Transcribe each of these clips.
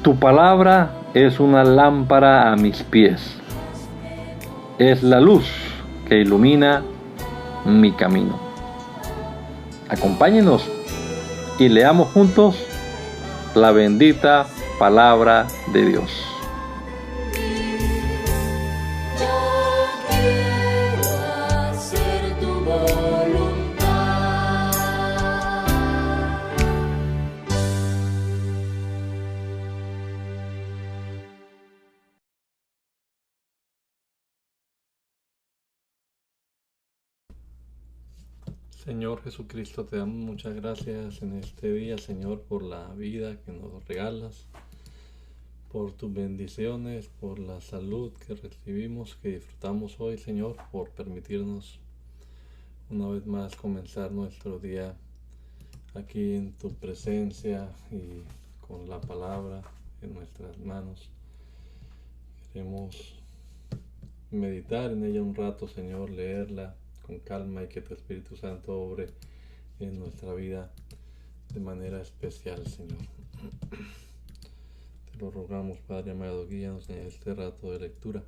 Tu palabra es una lámpara a mis pies, es la luz que ilumina mi camino. Acompáñenos y leamos juntos la bendita palabra de Dios. Señor Jesucristo, te damos muchas gracias en este día, Señor, por la vida que nos regalas, por tus bendiciones, por la salud que recibimos, que disfrutamos hoy, Señor, por permitirnos una vez más comenzar nuestro día aquí en tu presencia y con la palabra en nuestras manos. Queremos meditar en ella un rato, Señor, leerla con calma y que tu Espíritu Santo obre en nuestra vida de manera especial, Señor. Te lo rogamos, Padre amado, guíanos en este rato de lectura.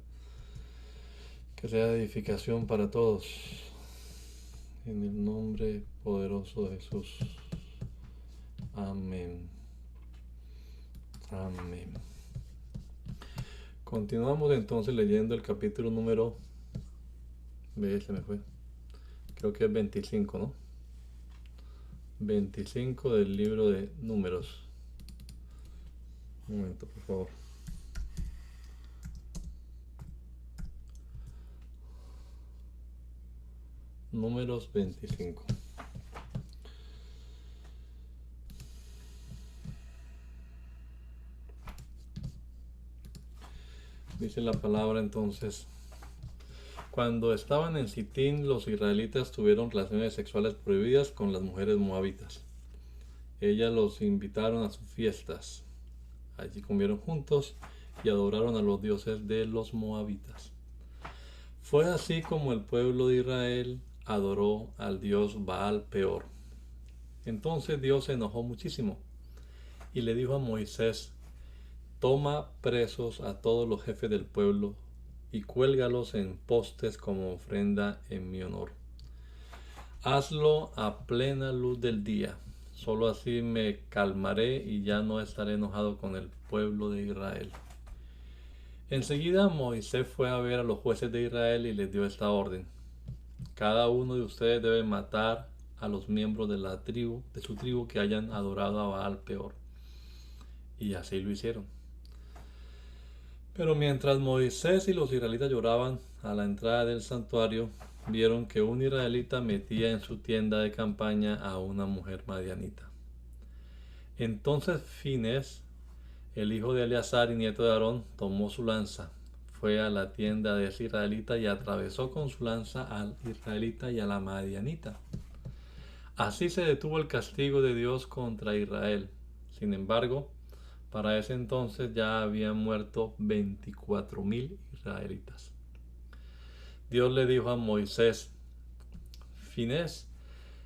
Que sea de edificación para todos. En el nombre poderoso de Jesús. Amén. Amén. Continuamos entonces leyendo el capítulo número... se me fue. Creo que es 25, ¿no? 25 del libro de Números. Un momento, por favor. Números 25. Dice la palabra entonces: cuando estaban en Sitín, los israelitas tuvieron relaciones sexuales prohibidas con las mujeres moabitas. Ellas los invitaron a sus fiestas. Allí comieron juntos y adoraron a los dioses de los moabitas. Fue así como el pueblo de Israel adoró al dios Baal Peor. Entonces Dios se enojó muchísimo y le dijo a Moisés: toma presos a todos los jefes del pueblo y cuélgalos en postes como ofrenda en mi honor. Hazlo a plena luz del día. Solo así me calmaré y ya no estaré enojado con el pueblo de Israel. Enseguida Moisés fue a ver a los jueces de Israel y les dio esta orden: cada uno de ustedes debe matar a los miembros de su tribu que hayan adorado a Baal Peor. Y así lo hicieron. Pero mientras Moisés y los israelitas lloraban a la entrada del santuario, vieron que un israelita metía en su tienda de campaña a una mujer madianita. Entonces Finés, el hijo de Eleazar y nieto de Aarón, tomó su lanza, fue a la tienda de ese israelita y atravesó con su lanza al israelita y a la madianita. Así se detuvo el castigo de Dios contra Israel. Sin embargo, para ese entonces ya habían muerto 24,000 israelitas. Dios le dijo a Moisés: Finés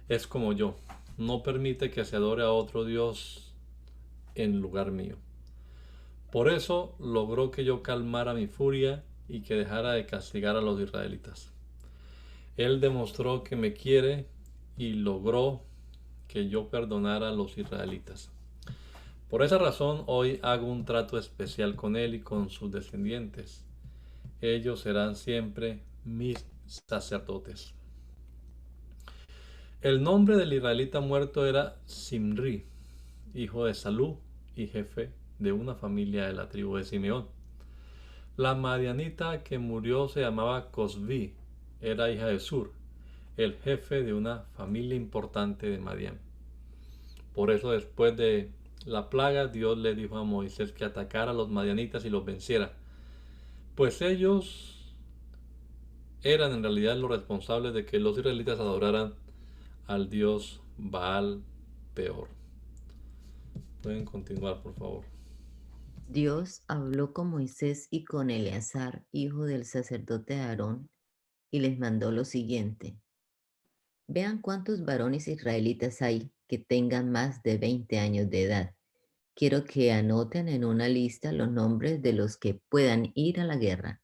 es como yo, no permite que se adore a otro Dios en lugar mío. Por eso logró que yo calmara mi furia y que dejara de castigar a los israelitas. Él demostró que me quiere y logró que yo perdonara a los israelitas. Por esa razón hoy hago un trato especial con él y con sus descendientes. Ellos serán siempre mis sacerdotes. El nombre del israelita muerto era Simri, hijo de Salú y jefe de una familia de la tribu de Simeón. La madianita que murió se llamaba Cosbi, era hija de Sur, el jefe de una familia importante de Madián. Por eso después de la plaga, Dios le dijo a Moisés que atacara a los madianitas y los venciera, pues ellos eran en realidad los responsables de que los israelitas adoraran al dios Baal Peor. Pueden continuar, por favor. Dios habló con Moisés y con Eleazar, hijo del sacerdote Aarón, y les mandó lo siguiente: vean cuántos varones israelitas hay que tengan más de 20 años de edad, quiero que anoten en una lista los nombres de los que puedan ir a la guerra.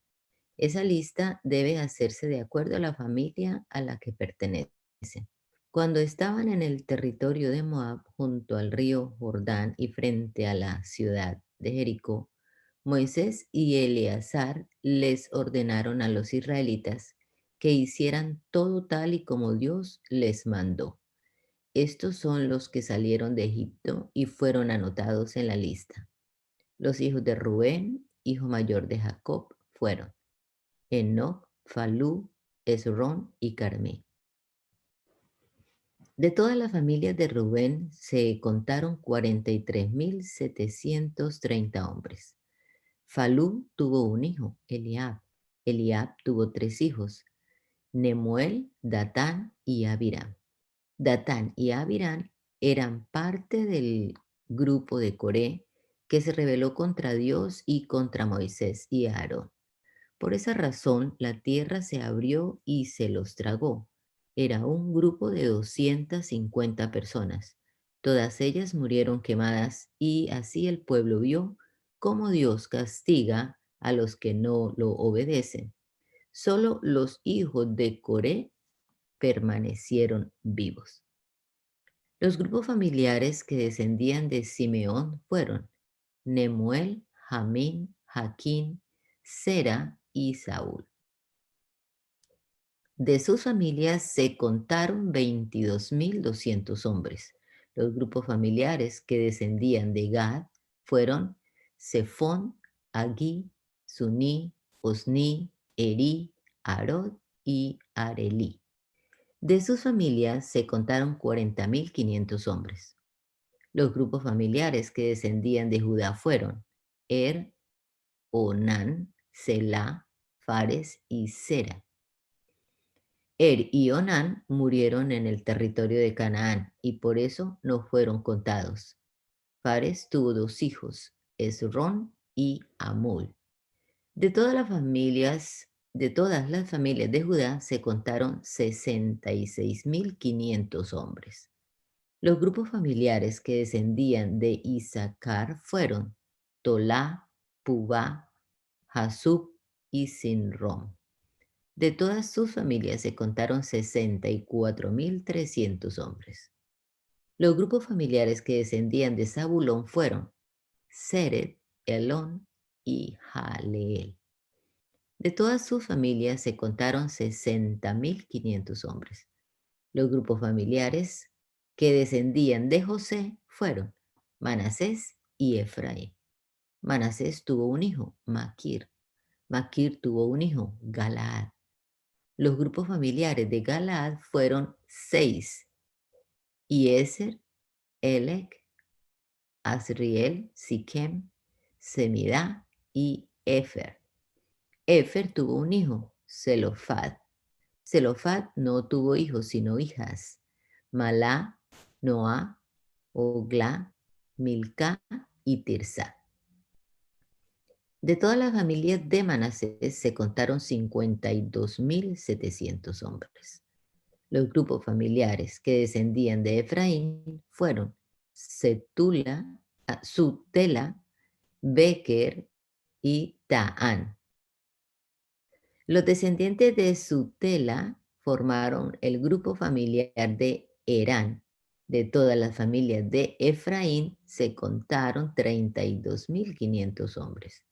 Esa lista debe hacerse de acuerdo a la familia a la que pertenecen. Cuando estaban en el territorio de Moab, junto al río Jordán y frente a la ciudad de Jericó, Moisés y Eleazar les ordenaron a los israelitas que hicieran todo tal y como Dios les mandó. Estos son los que salieron de Egipto y fueron anotados en la lista. Los hijos de Rubén, hijo mayor de Jacob, fueron Enoc, Falú, Esrón y Carmí. De todas las familias de Rubén se contaron 43.730 hombres. Falú tuvo un hijo, Eliab. Eliab tuvo 3 hijos, Nemuel, Datán y Abiram. Datán y Abiram eran parte del grupo de Coré que se rebeló contra Dios y contra Moisés y Aarón. Por esa razón, la tierra se abrió y se los tragó. Era un grupo de 250 personas. Todas ellas murieron quemadas y así el pueblo vio cómo Dios castiga a los que no lo obedecen. Solo los hijos de Coré permanecieron vivos. Los grupos familiares que descendían de Simeón fueron Nemuel, Jamín, Jaquín, Sera y Saúl. De sus familias se contaron 22.200 hombres. Los grupos familiares que descendían de Gad fueron Sefón, Agí, Suní, Osní, Eri, Arod y Arelí. De sus familias se contaron 40.500 hombres. Los grupos familiares que descendían de Judá fueron Onán, Selá, Fares y Sera. Y Onán murieron en el territorio de Canaán y por eso no fueron contados. Fares tuvo 2 hijos, Esrón y Amul. De todas las familias de Judá se contaron 66.500 hombres. Los grupos familiares que descendían de Isaacar fueron Tolá, Pubá, Jasub y Sinrom. De todas sus familias se contaron 64.300 hombres. Los grupos familiares que descendían de Zabulón fueron Sered, Elón y Jaleel. De todas sus familias se contaron 60.500 hombres. Los grupos familiares que descendían de José fueron Manasés y Efraín. Manasés tuvo un hijo, Maquir. Maquir tuvo un hijo, Galaad. Los grupos familiares de Galaad fueron 6: Iezer, Elec, Asriel, Siquem, Semidá y Efer. Efer tuvo un hijo, Zelofad. Zelofad no tuvo hijos sino hijas, Malá, Noá, Ogla, Milcá y Tirsa. De todas las familias de Manasés se contaron 52.700 hombres. Los grupos familiares que descendían de Efraín fueron Sutela, Beker y Taán. Los descendientes de Sutela formaron el grupo familiar de Herán. De todas las familias de Efraín se contaron 32.500 hombres.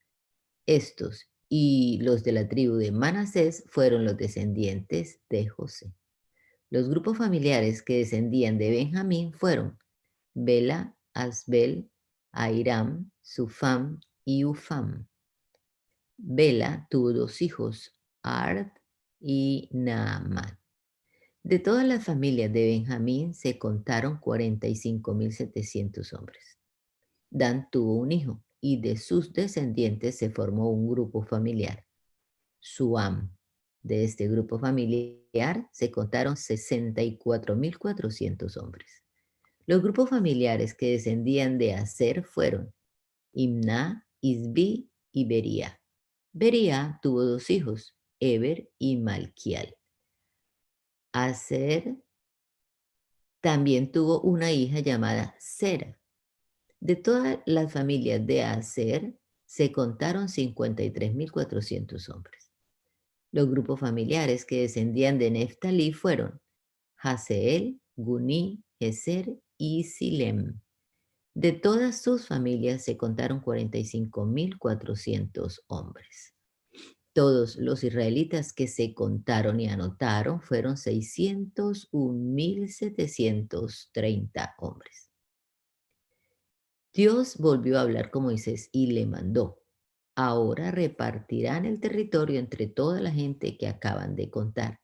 Estos y los de la tribu de Manasés fueron los descendientes de José. Los grupos familiares que descendían de Benjamín fueron Bela, Asbel, Airam, Sufam y Ufam. Bela tuvo 2 hijos, Ard y Naaman. De todas las familias de Benjamín se contaron 45.700 hombres. Dan tuvo un hijo y de sus descendientes se formó un grupo familiar, Suam. De este grupo familiar se contaron 64.400 hombres. Los grupos familiares que descendían de Aser fueron Imná, Isbi y Bería. Bería tuvo 2 hijos, Eber y Malquial. Aser también tuvo una hija llamada Sera. De todas las familias de Aser se contaron 53.400 hombres. Los grupos familiares que descendían de Neftalí fueron Haseel, Guní, Eser y Silem. De todas sus familias se contaron 45.400 hombres. Todos los israelitas que se contaron y anotaron fueron 601.730 hombres. Dios volvió a hablar con Moisés y le mandó: ahora repartirán el territorio entre toda la gente que acaban de contar.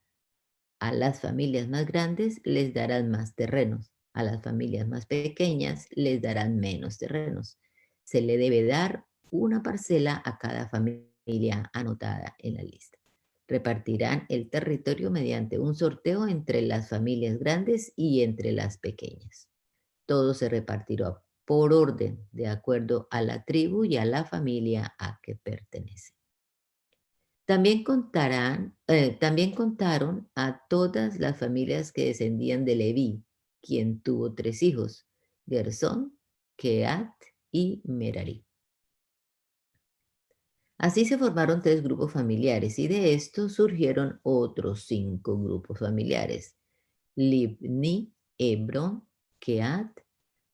A las familias más grandes les darán más terrenos, a las familias más pequeñas les darán menos terrenos. Se le debe dar una parcela a cada familia anotada en la lista. Repartirán el territorio mediante un sorteo entre las familias grandes y entre las pequeñas. Todo se repartirá por orden, de acuerdo a la tribu y a la familia a que pertenece. También contaron a todas las familias que descendían de Leví, quien tuvo 3 hijos: Gersón, Keat y Merari. Así se formaron 3 grupos familiares y de estos surgieron otros 5 grupos familiares: Libni, Hebrón, Keat,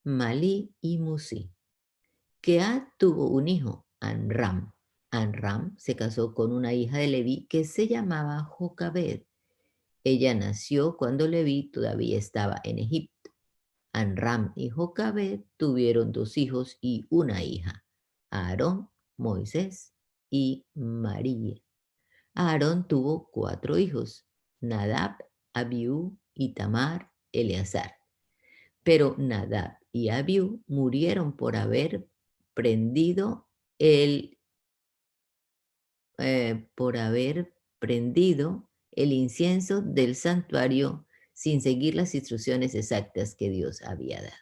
Malí y Musi. Keat tuvo un hijo, Amram. Amram se casó con una hija de Leví que se llamaba Jocabed. Ella nació cuando Leví todavía estaba en Egipto. Amram y Jocabed tuvieron 2 hijos y una hija: Aarón, Moisés y María. Aarón tuvo 4 hijos: Nadab, Abiú, Itamar, Eleazar. Pero Nadab y Abiú murieron por haber prendido el incienso del santuario sin seguir las instrucciones exactas que Dios había dado.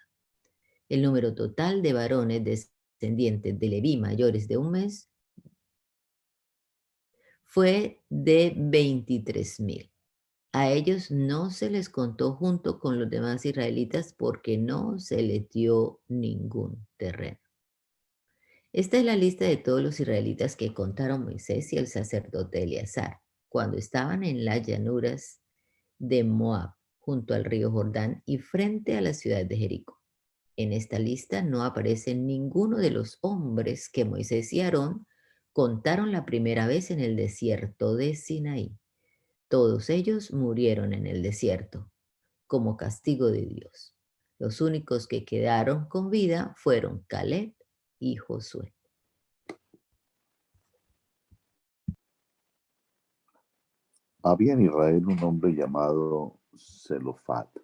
El número total de varones descendientes de Leví mayores de un mes fue de 23.000. A ellos no se les contó junto con los demás israelitas porque no se les dio ningún terreno. Esta es la lista de todos los israelitas que contaron Moisés y el sacerdote Eleazar cuando estaban en las llanuras de Moab, junto al río Jordán y frente a la ciudad de Jericó. En esta lista no aparece ninguno de los hombres que Moisés y Aarón contaron la primera vez en el desierto de Sinaí. Todos ellos murieron en el desierto, como castigo de Dios. Los únicos que quedaron con vida fueron Caleb y Josué. Había en Israel un hombre llamado Zelofat,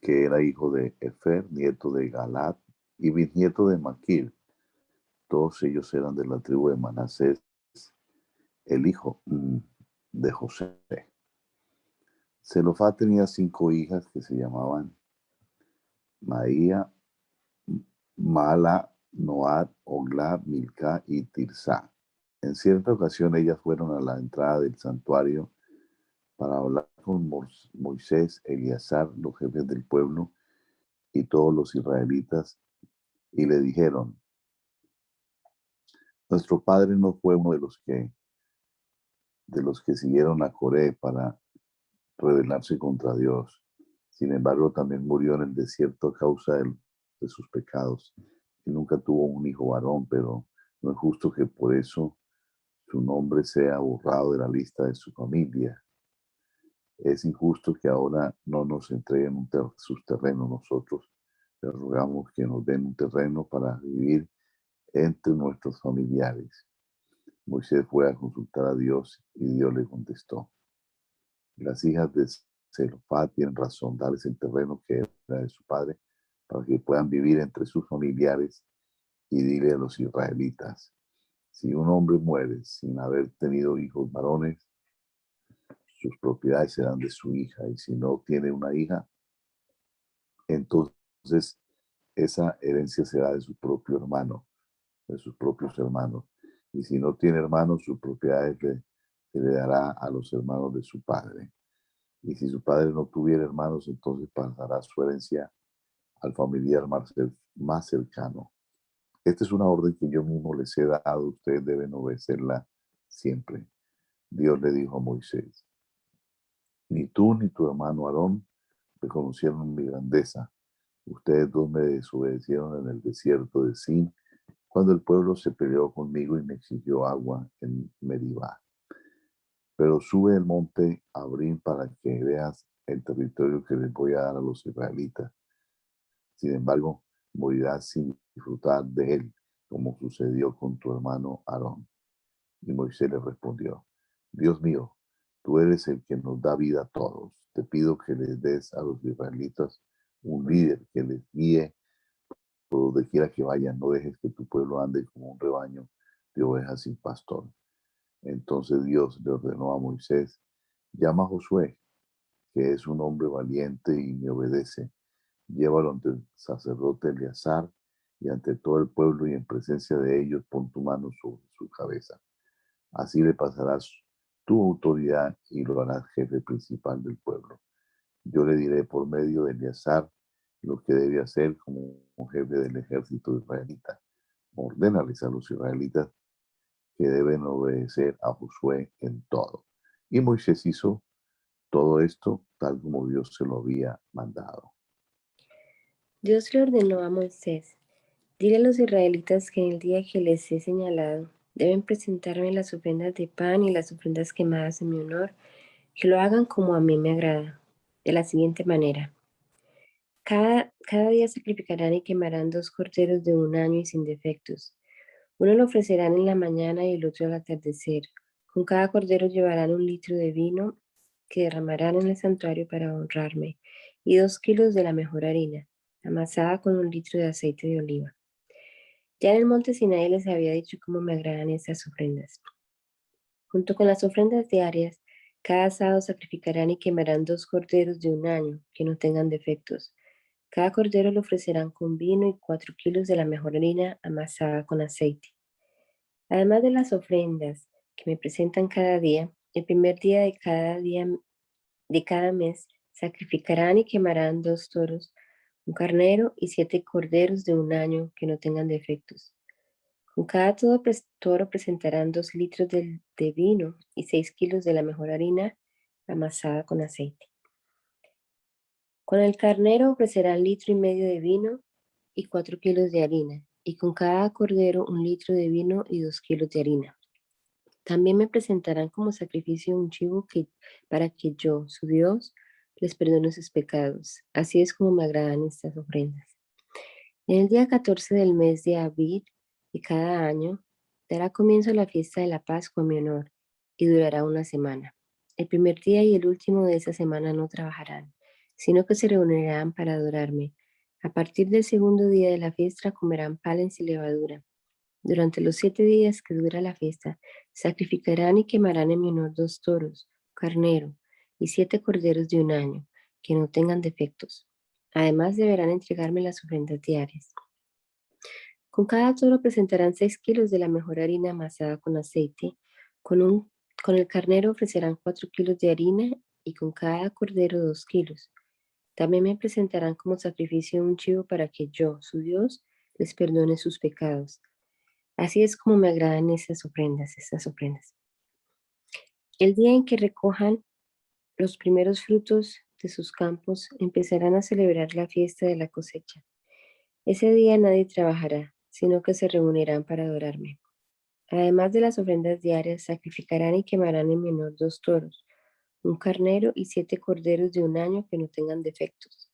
que era hijo de Efer, nieto de Galat y bisnieto de Maquir. Todos ellos eran de la tribu de Manasés, el hijo de José. Zelofat tenía 5 hijas que se llamaban Maía, Mala, Noad, Ogla, Milca y Tirsa. En cierta ocasión ellas fueron a la entrada del santuario para hablar con Moisés, Eleazar, los jefes del pueblo y todos los israelitas, y le dijeron: nuestro padre no fue uno de los que siguieron a Coré para rebelarse contra Dios. Sin embargo, también murió en el desierto a causa de sus pecados. Y nunca tuvo un hijo varón, pero no es justo que por eso su nombre sea borrado de la lista de su familia. Es injusto que ahora no nos entreguen sus terrenos. Nosotros les rogamos que nos den un terreno para vivir entre nuestros familiares. Moisés fue a consultar a Dios y Dios le contestó: las hijas de Zelofat tienen razón, darles el terreno que era de su padre para que puedan vivir entre sus familiares. Y dile a los israelitas: si un hombre muere sin haber tenido hijos varones, sus propiedades serán de su hija, y si no tiene una hija, entonces esa herencia será de su propio hermano, de sus propios hermanos. Y si no tiene hermanos, sus propiedades se le dará a los hermanos de su padre. Y si su padre no tuviera hermanos, entonces pasará su herencia al familiar más cercano. Esta es una orden que yo mismo les he dado, ustedes deben obedecerla siempre. Dios le dijo a Moisés, ni tú ni tu hermano Aarón reconocieron mi grandeza. Ustedes dos me desobedecieron en el desierto de Sin, cuando el pueblo se peleó conmigo y me exigió agua en Meribá. Pero sube el monte Abrim para que veas el territorio que les voy a dar a los israelitas. Sin embargo, morirás sin disfrutar de él, como sucedió con tu hermano Aarón. Y Moisés le respondió, Dios mío, tú eres el que nos da vida a todos. Te pido que les des a los israelitas un líder que les guíe por donde quiera que vayan. No dejes que tu pueblo ande como un rebaño de ovejas sin pastor. Entonces Dios le ordenó a Moisés, llama a Josué, que es un hombre valiente y me obedece. Llévalo ante el sacerdote Eleazar y ante todo el pueblo y en presencia de ellos pon tu mano sobre su cabeza. Así le pasarás tu autoridad y lo harás jefe principal del pueblo. Yo le diré por medio de Eleazar lo que debe hacer como jefe del ejército israelita. Ordénales a los israelitas que deben obedecer a Josué en todo. Y Moisés hizo todo esto tal como Dios se lo había mandado. Dios le ordenó a Moisés, dile a los israelitas que en el día que les he señalado deben presentarme las ofrendas de pan y las ofrendas quemadas en mi honor, que lo hagan como a mí me agrada, de la siguiente manera. Cada día sacrificarán y quemarán 2 corderos de 1 año y sin defectos. Uno lo ofrecerán en la mañana y el otro al atardecer. Con cada cordero llevarán 1 litro de vino que derramarán en el santuario para honrarme, y 2 kilos de la mejor harina, amasada con 1 litro de aceite de oliva. Ya en el monte Sinaí les había dicho cómo me agradan estas ofrendas. Junto con las ofrendas diarias, cada sábado sacrificarán y quemarán 2 corderos de 1 año, que no tengan defectos. Cada cordero lo ofrecerán con vino y 4 kilos de la mejor harina amasada con aceite. Además de las ofrendas que me presentan cada día, el primer día de cada mes sacrificarán y quemarán 2 toros, un carnero y 7 corderos de 1 año que no tengan defectos. Con cada toro presentarán 2 litros de vino y 6 kilos de la mejor harina amasada con aceite. Con el carnero ofrecerán 1,5 litros de vino y 4 kilos de harina, y con cada cordero 1 litro de vino y 2 kilos de harina. También me presentarán como sacrificio un chivo para que yo, su Dios, les perdone sus pecados. Así es como me agradan estas ofrendas. En el día 14 del mes de Abib de cada año, dará comienzo la fiesta de la Pascua a mi honor, y durará 1 semana. El primer día y el último de esa semana no trabajarán, sino que se reunirán para adorarme. A partir del segundo día de la fiesta comerán panes sin levadura. Durante los 7 días que dura la fiesta, sacrificarán y quemarán en mi honor 2 toros, carnero y 7 corderos de 1 año, que no tengan defectos. Además deberán entregarme las ofrendas diarias. Con cada toro presentarán 6 kilos de la mejor harina amasada con aceite. Con el carnero ofrecerán 4 kilos de harina y con cada cordero 2 kilos. También me presentarán como sacrificio un chivo para que yo, su Dios, les perdone sus pecados. Así es como me agradan estas ofrendas. El día en que recojan los primeros frutos de sus campos, empezarán a celebrar la fiesta de la cosecha. Ese día nadie trabajará, sino que se reunirán para adorarme. Además de las ofrendas diarias, sacrificarán y quemarán en mi honor 2 toros, un carnero y 7 corderos de 1 año que no tengan defectos.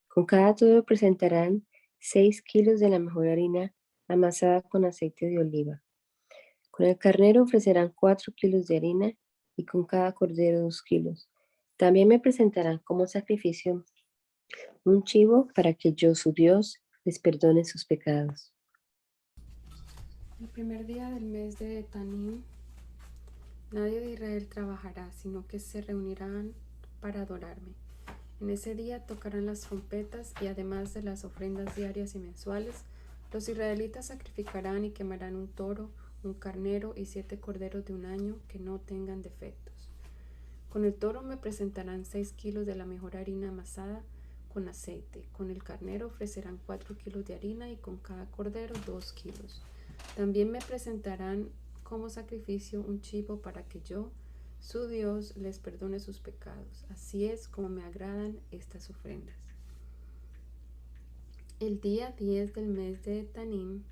Con cada toro presentarán 6 kilos de la mejor harina amasada con aceite de oliva. Con el carnero ofrecerán 4 kilos de harina y con cada cordero 2 kilos. También me presentarán como sacrificio un chivo para que yo, su Dios, les perdone sus pecados. El primer día del mes de Etanim, nadie de Israel trabajará, sino que se reunirán para adorarme. En ese día tocarán las trompetas y además de las ofrendas diarias y mensuales, los israelitas sacrificarán y quemarán un toro, un carnero y 7 corderos de 1 año que no tengan defectos. Con el toro me presentarán 6 kilos de la mejor harina amasada con aceite. Con el carnero ofrecerán 4 kilos de harina y con cada cordero 2 kilos. También me presentarán como sacrificio un chivo para que yo, su Dios, les perdone sus pecados. Así es como me agradan estas ofrendas. El día 10 del mes de Tanim,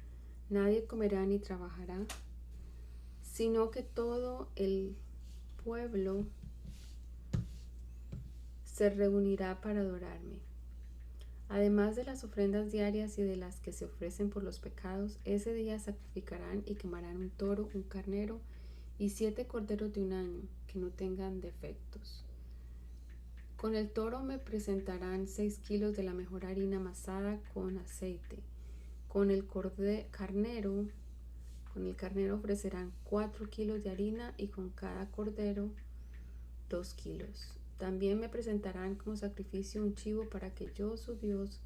nadie comerá ni trabajará, sino que todo el pueblo se reunirá para adorarme. Además de las ofrendas diarias y de las que se ofrecen por los pecados, ese día sacrificarán y quemarán un toro, un carnero y 7 corderos de un año que no tengan defectos. Con el toro me presentarán 6 kilos de la mejor harina amasada con aceite. Con el carnero ofrecerán 4 kilos de harina y con cada cordero 2 kilos. También me presentarán como sacrificio un chivo para que yo, su Dios,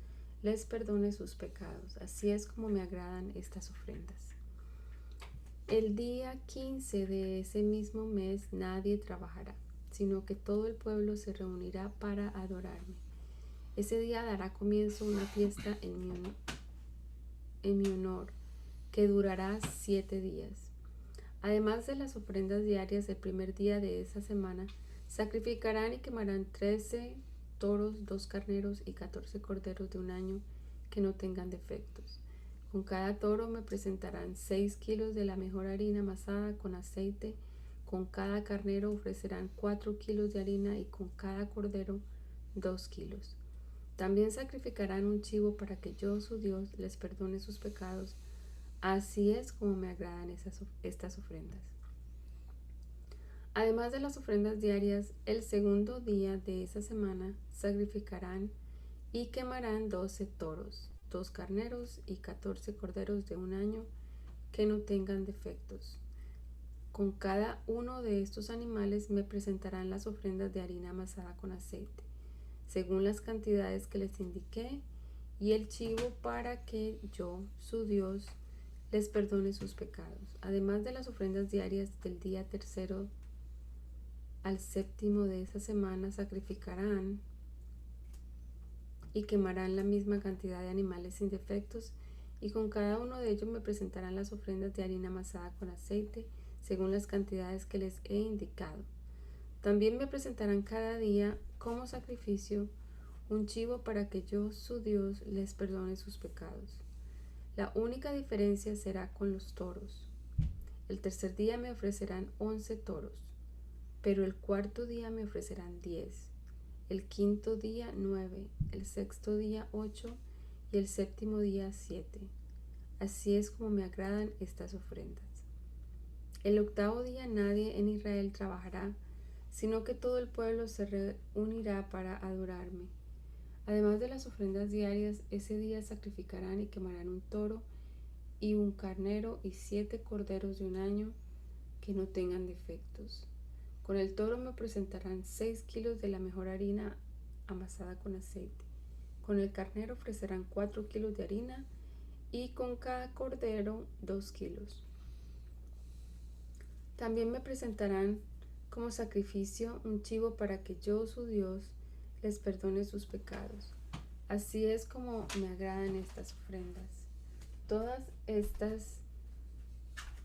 les perdone sus pecados. Así es como me agradan estas ofrendas. El día 15 de ese mismo mes nadie trabajará, sino que todo el pueblo se reunirá para adorarme. Ese día dará comienzo una fiesta en mi honor, que durará 7 días. Además de las ofrendas diarias del primer día de esa semana, sacrificarán y quemarán 13 toros, 2 carneros y 14 corderos de un año que no tengan defectos. Con cada toro me presentarán 6 kilos de la mejor harina amasada con aceite. Con cada carnero ofrecerán 4 kilos de harina y con cada cordero 2 kilos. También sacrificarán un chivo para que yo, su Dios, les perdone sus pecados. Así es como me agradan estas ofrendas. Además de las ofrendas diarias, el segundo día de esa semana sacrificarán y quemarán 12 toros, 2 carneros y 14 corderos de un año que no tengan defectos. Con cada uno de estos animales me presentarán las ofrendas de harina amasada con aceite, según las cantidades que les indiqué, y el chivo para que yo, su Dios, les perdone sus pecados. Además de las ofrendas diarias del día tercero al séptimo de esa semana, sacrificarán y quemarán la misma cantidad de animales sin defectos, y con cada uno de ellos me presentarán las ofrendas de harina amasada con aceite, según las cantidades que les he indicado. También me presentarán cada día como sacrificio un chivo para que yo, su Dios, les perdone sus pecados. La única diferencia será con los toros. El tercer día me ofrecerán 11 toros, pero el cuarto día me ofrecerán 10, el quinto día 9, el sexto día 8 y el séptimo día 7. Así es como me agradan estas ofrendas. El octavo día nadie en Israel trabajará, sino que todo el pueblo se reunirá para adorarme. Además de las ofrendas diarias, ese día sacrificarán y quemarán un toro y un carnero y 7 corderos de un año que no tengan defectos. Con el toro me presentarán 6 kilos de la mejor harina amasada con aceite. Con el carnero ofrecerán 4 kilos de harina y con cada cordero 2 kilos. También me presentarán como sacrificio un chivo para que yo, su Dios, les perdone sus pecados. Así es como me agradan estas ofrendas. Todas estas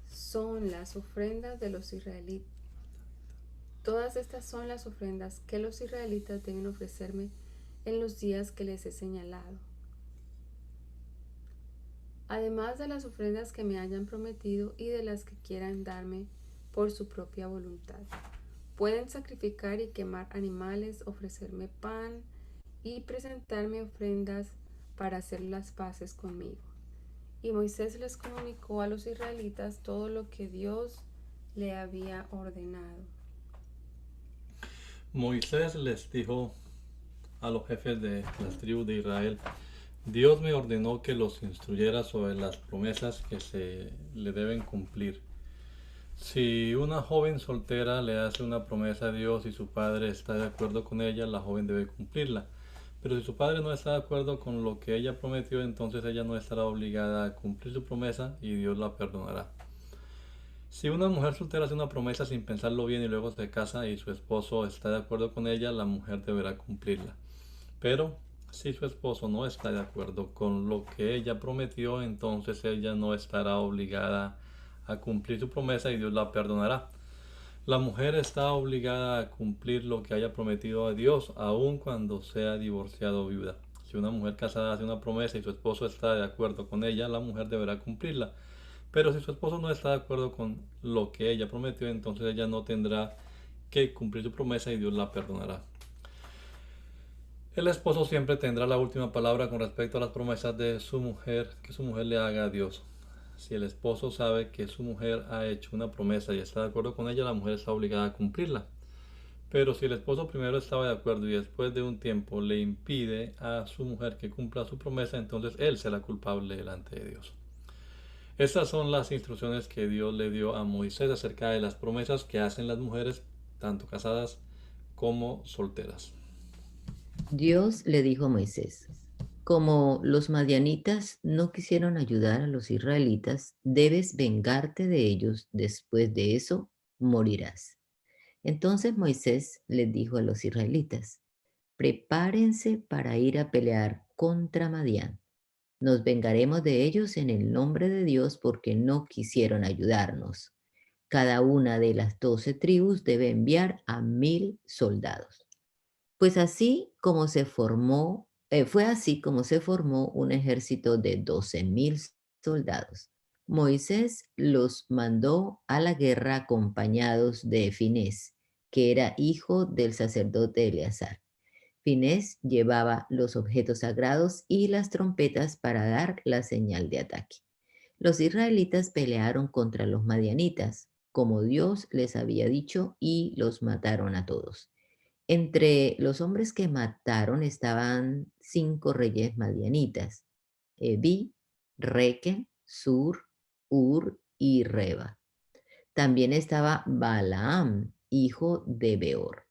son las ofrendas de los israelitas. Todas estas son las ofrendas que los israelitas deben ofrecerme en los días que les he señalado. Además de las ofrendas que me hayan prometido y de las que quieran darme por su propia voluntad. Pueden sacrificar y quemar animales, ofrecerme pan y presentarme ofrendas para hacer las paces conmigo. Y Moisés les comunicó a los israelitas todo lo que Dios le había ordenado. Moisés les dijo a los jefes de las tribus de Israel: Dios me ordenó que los instruyera sobre las promesas que se le deben cumplir. Si una joven soltera le hace una promesa a Dios y su padre está de acuerdo con ella, la joven debe cumplirla. Pero si su padre no está de acuerdo con lo que ella prometió, entonces ella no estará obligada a cumplir su promesa y Dios la perdonará. Si una mujer soltera hace una promesa sin pensarlo bien y luego se casa y su esposo está de acuerdo con ella, la mujer deberá cumplirla. Pero Si su esposo no está de acuerdo con lo que ella prometió, entonces ella no estará obligada a cumplir su promesa y Dios la perdonará. La mujer está obligada a cumplir lo que haya prometido a Dios, aun cuando sea divorciada o viuda. Si una mujer casada hace una promesa y su esposo está de acuerdo con ella, la mujer deberá cumplirla. Pero si su esposo no está de acuerdo con lo que ella prometió, entonces ella no tendrá que cumplir su promesa y Dios la perdonará. El esposo siempre tendrá la última palabra con respecto a las promesas de su mujer, que su mujer le haga a Dios. Si el esposo sabe que su mujer ha hecho una promesa y está de acuerdo con ella, la mujer está obligada a cumplirla. Pero si el esposo primero estaba de acuerdo y después de un tiempo le impide a su mujer que cumpla su promesa, entonces él será culpable delante de Dios. Estas son las instrucciones que Dios le dio a Moisés acerca de las promesas que hacen las mujeres, tanto casadas como solteras. Dios le dijo a Moisés, como los madianitas no quisieron ayudar a los israelitas, debes vengarte de ellos, después de eso morirás. Entonces Moisés les dijo a los israelitas, prepárense para ir a pelear contra Madián. Nos vengaremos de ellos en el nombre de Dios porque no quisieron ayudarnos. Cada una de las 12 tribus debe enviar a 1000 soldados. Pues así como se formó, fue así como se formó un ejército de 12,000 soldados. Moisés los mandó a la guerra acompañados de Finés, que era hijo del sacerdote Eleazar. Finés llevaba los objetos sagrados y las trompetas para dar la señal de ataque. Los israelitas pelearon contra los madianitas, como Dios les había dicho, y los mataron a todos. Entre los hombres que mataron estaban 5 reyes madianitas: Evi, Reque, Sur, Ur y Reba. También estaba Balaam, hijo de Beor.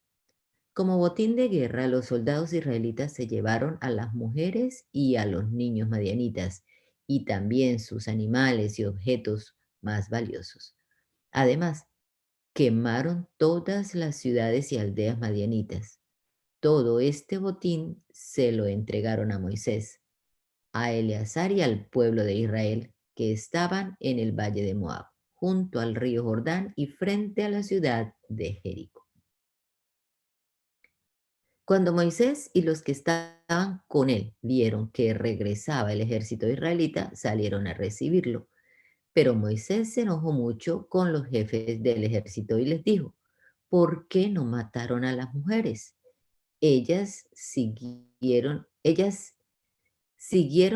Como botín de guerra, los soldados israelitas se llevaron a las mujeres y a los niños madianitas, y también sus animales y objetos más valiosos. Además, quemaron todas las ciudades y aldeas madianitas. Todo este botín se lo entregaron a Moisés, a Eleazar y al pueblo de Israel, que estaban en el valle de Moab, junto al río Jordán y frente a la ciudad de Jericó. Cuando Moisés y los que estaban con él vieron que regresaba el ejército israelita, salieron a recibirlo. Pero Moisés se enojó mucho con los jefes del ejército y les dijo, ¿por qué no mataron a las mujeres? Ellas siguieron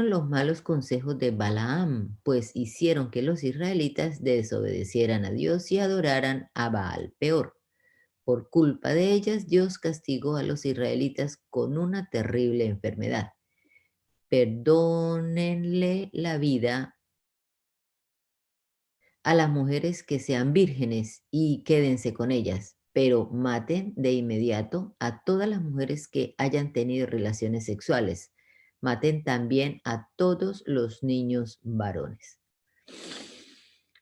los malos consejos de Balaam, pues hicieron que los israelitas desobedecieran a Dios y adoraran a Baal peor. Por culpa de ellas, Dios castigó a los israelitas con una terrible enfermedad. Perdónenle la vida a las mujeres que sean vírgenes y quédense con ellas, pero maten de inmediato a todas las mujeres que hayan tenido relaciones sexuales. Maten también a todos los niños varones.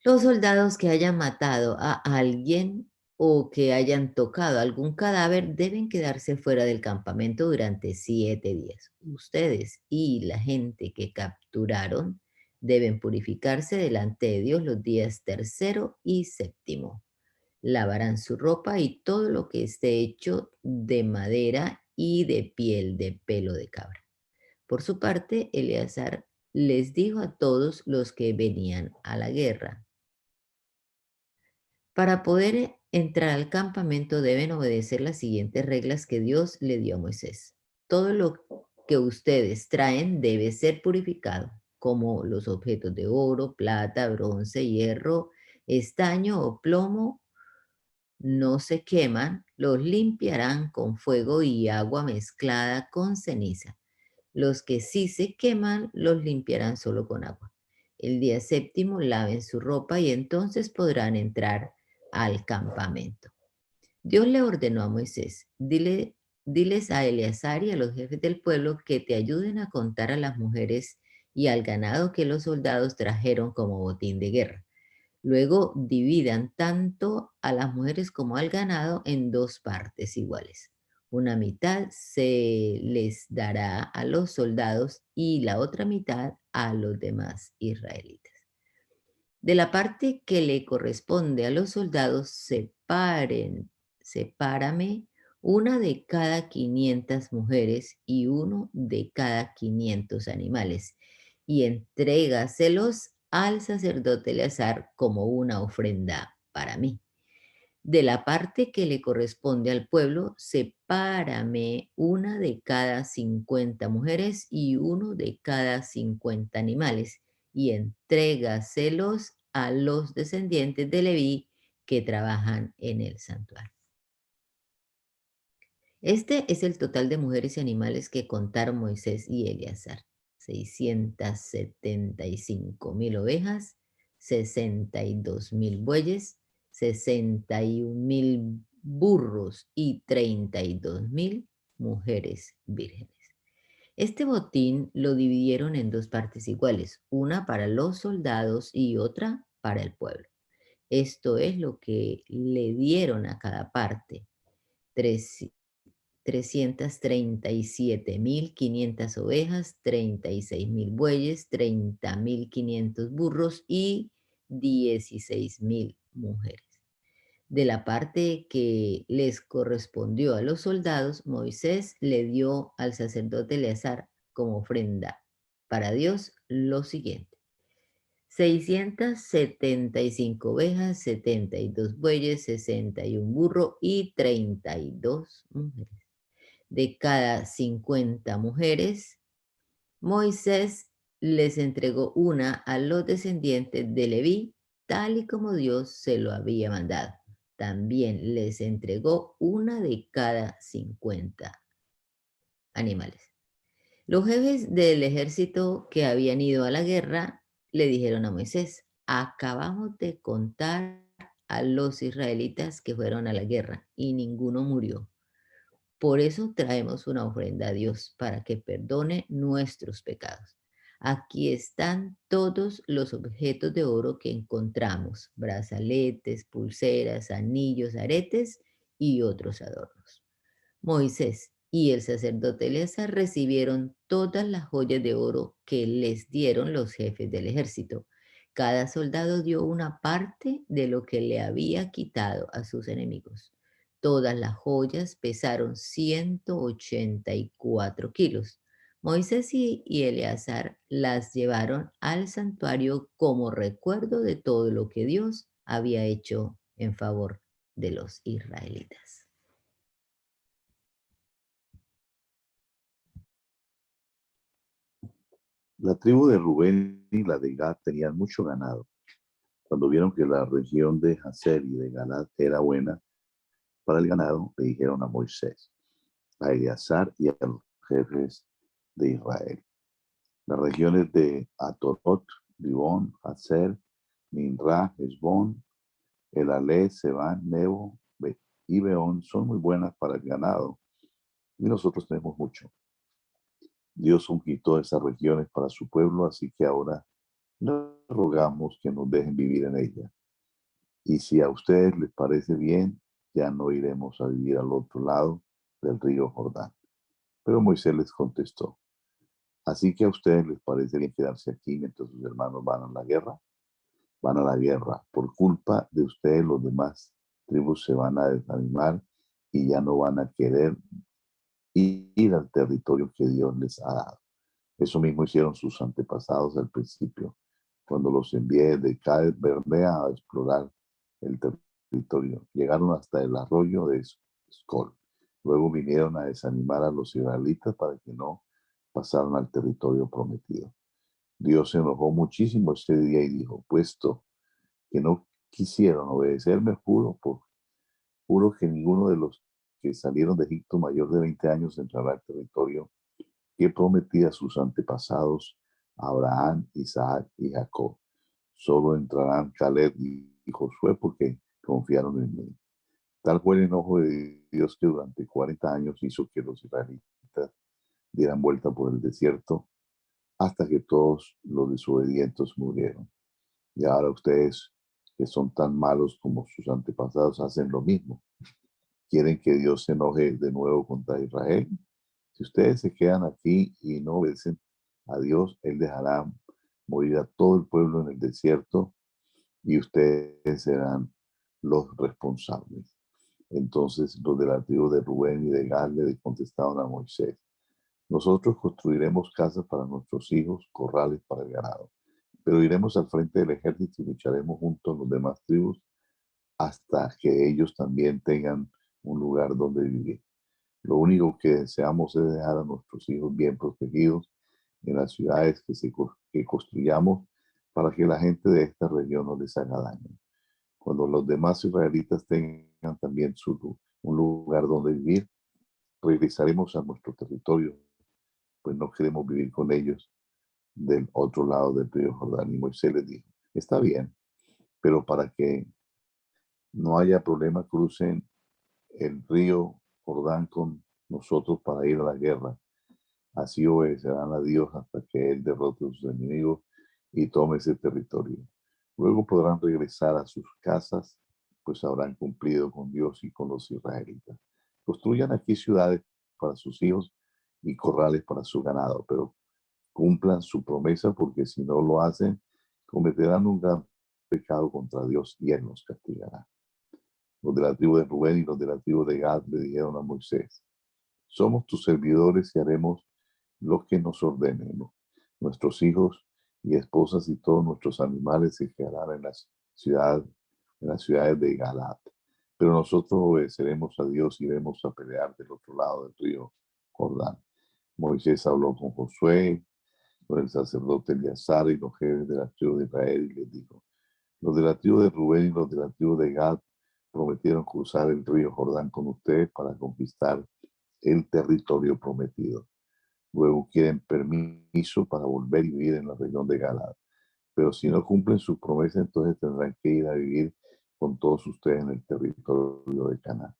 Los soldados que hayan matado a alguien o que hayan tocado algún cadáver deben quedarse fuera del campamento durante 7 días. Ustedes y la gente que capturaron deben purificarse delante de Dios los días 3º y 7º. Lavarán su ropa y todo lo que esté hecho de madera y de piel de pelo de cabra. Por su parte, Eleazar les dijo a todos los que venían a la guerra: para poder entrar al campamento deben obedecer las siguientes reglas que Dios le dio a Moisés. Todo lo que ustedes traen debe ser purificado, como los objetos de oro, plata, bronce, hierro, estaño o plomo no se queman, los limpiarán con fuego y agua mezclada con ceniza. Los que sí se queman, los limpiarán solo con agua. El día 7º laven su ropa y entonces podrán entrar al campamento. Dios le ordenó a Moisés, diles a Eleazar y a los jefes del pueblo que te ayuden a contar a las mujeres y al ganado que los soldados trajeron como botín de guerra. Luego dividan tanto a las mujeres como al ganado en 2 partes iguales. Una mitad se les dará a los soldados y la otra mitad a los demás israelitas. De la parte que le corresponde a los soldados, sepárame una de cada 500 mujeres y uno de cada 500 animales, y entrégaselos al sacerdote Eleazar como una ofrenda para mí. De la parte que le corresponde al pueblo, sepárame una de cada 50 mujeres y uno de cada 50 animales, y entrégaselos a los descendientes de Leví que trabajan en el santuario. Este es el total de mujeres y animales que contaron Moisés y Eleazar: 675,000 ovejas, 62,000 bueyes, 61,000 burros y 32,000 mujeres vírgenes. Este botín lo dividieron en dos partes iguales, una para los soldados y otra para el pueblo. Esto es lo que le dieron a cada parte: 337,500 ovejas, 36,000 bueyes, 30,500 burros y 16,000 mujeres. De la parte que les correspondió a los soldados, Moisés le dio al sacerdote Eleazar como ofrenda para Dios lo siguiente: 675 ovejas, 72 bueyes, 61 burros y 32 mujeres. De cada 50 mujeres, Moisés les entregó una a los descendientes de Leví, tal y como Dios se lo había mandado. También les entregó una de cada 50 animales. Los jefes del ejército que habían ido a la guerra le dijeron a Moisés: acabamos de contar a los israelitas que fueron a la guerra y ninguno murió. Por eso traemos una ofrenda a Dios para que perdone nuestros pecados. Aquí están todos los objetos de oro que encontramos: brazaletes, pulseras, anillos, aretes y otros adornos. Moisés y el sacerdote Eleazar recibieron todas las joyas de oro que les dieron los jefes del ejército. Cada soldado dio una parte de lo que le había quitado a sus enemigos. Todas las joyas pesaron 184 kilos. Moisés y Eleazar las llevaron al santuario como recuerdo de todo lo que Dios había hecho en favor de los israelitas. La tribu de Rubén y la de Gad tenían mucho ganado. Cuando vieron que la región de Jazer y de Galad era buena para el ganado, le dijeron a Moisés, a Eleazar y a los jefes de Israel: las regiones de Atorot, Dibón, Jazer, Minra, Hezbón, Elalé, Sebán, Nebo y Beón son muy buenas para el ganado, y nosotros tenemos mucho. Dios quitó esas regiones para su pueblo, así que ahora le rogamos que nos dejen vivir en ella. Y si a ustedes les parece bien, ya no iremos a vivir al otro lado del río Jordán. Pero Moisés les contestó: así que a ustedes les parece bien quedarse aquí mientras sus hermanos van a la guerra. Van a la guerra. Por culpa de ustedes, los demás tribus se van a desanimar y ya no van a querer ir al territorio que Dios les ha dado. Eso mismo hicieron sus antepasados al principio, cuando los envié de Cades Bernea a explorar el territorio. Llegaron hasta el arroyo de Escol. Luego vinieron a desanimar a los israelitas para que no pasaran al territorio prometido. Dios se enojó muchísimo ese día y dijo: puesto que no quisieron obedecerme, juro que ninguno de los que salieron de Egipto mayor de 20 años entrará al territorio que prometí a sus antepasados, Abraham, Isaac y Jacob. Solo entrarán Caleb y Josué porque confiaron en mí. Tal fue el enojo de Dios que durante 40 años hizo que los israelitas dieran vuelta por el desierto hasta que todos los desobedientes murieron. Y ahora ustedes, que son tan malos como sus antepasados, hacen lo mismo. ¿Quieren que Dios se enoje de nuevo contra Israel? Si ustedes se quedan aquí y no obedecen a Dios, Él dejará morir a todo el pueblo en el desierto y ustedes serán los responsables. Entonces los de la tribu de Rubén y de Gad le contestaron a Moisés: nosotros construiremos casas para nuestros hijos, corrales para el ganado, pero iremos al frente del ejército y lucharemos junto a los demás tribus hasta que ellos también tengan un lugar donde vivir. Lo único que deseamos es dejar a nuestros hijos bien protegidos en las ciudades que construyamos para que la gente de esta región no les haga daño. Cuando los demás israelitas tengan también un lugar donde vivir, regresaremos a nuestro territorio, pues no queremos vivir con ellos del otro lado del río Jordán. Y Moisés les dijo: está bien, pero para que no haya problema, crucen el río Jordán con nosotros para ir a la guerra. Así obedecerán a Dios hasta que Él derrote a sus enemigos y tome ese territorio. Luego podrán regresar a sus casas, pues habrán cumplido con Dios y con los israelitas. Construyan aquí ciudades para sus hijos y corrales para su ganado, pero cumplan su promesa, porque si no lo hacen, cometerán un gran pecado contra Dios y Él los castigará. Los de la tribu de Rubén y los de la tribu de Gad le dijeron a Moisés: somos tus servidores y haremos lo que nos ordenemos. Nuestros hijos y esposas y todos nuestros animales se quedarán en las ciudades de Galaad. Pero nosotros obedeceremos a Dios y iremos a pelear del otro lado del río Jordán. Moisés habló con Josué, con el sacerdote Eleazar y los jefes de la tribu de Israel y les dijo: los de la tribu de Rubén y los de la tribu de Gad prometieron cruzar el río Jordán con ustedes para conquistar el territorio prometido. Luego quieren permiso para volver y vivir en la región de Galaad. Pero si no cumplen su promesa, entonces tendrán que ir a vivir con todos ustedes en el territorio de Canaán.